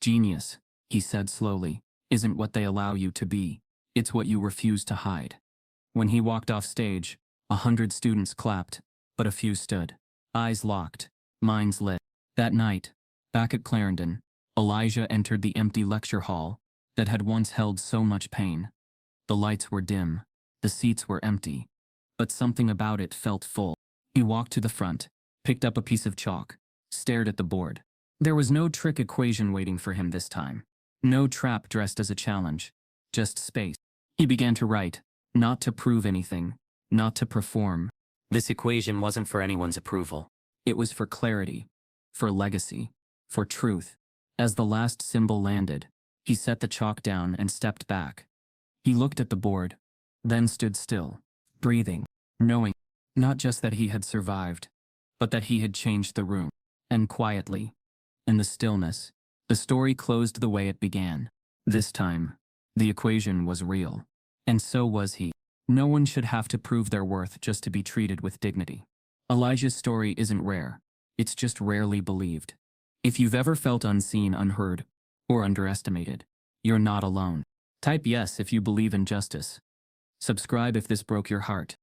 Genius, he said slowly, isn't what they allow you to be, it's what you refuse to hide. When he walked off stage, 100 students clapped, but a few stood, eyes locked, minds lit. That night, back at Clarendon, Elijah entered the empty lecture hall that had once held so much pain. The lights were dim, the seats were empty, but something about it felt full. He walked to the front, picked up a piece of chalk, stared at the board. There was no trick equation waiting for him this time. No trap dressed as a challenge, just space. He began to write, not to prove anything, not to perform. This equation wasn't for anyone's approval. It was for clarity, for legacy, for truth. As the last symbol landed, he set the chalk down and stepped back. He looked at the board, then stood still, breathing, knowing not just that he had survived, but that he had changed the room. And quietly, in the stillness, the story closed the way it began. This time, the equation was real. And so was he. No one should have to prove their worth just to be treated with dignity. Elijah's story isn't rare, it's just rarely believed. If you've ever felt unseen, unheard, or underestimated, you're not alone. Type yes if you believe in justice. Subscribe if this broke your heart.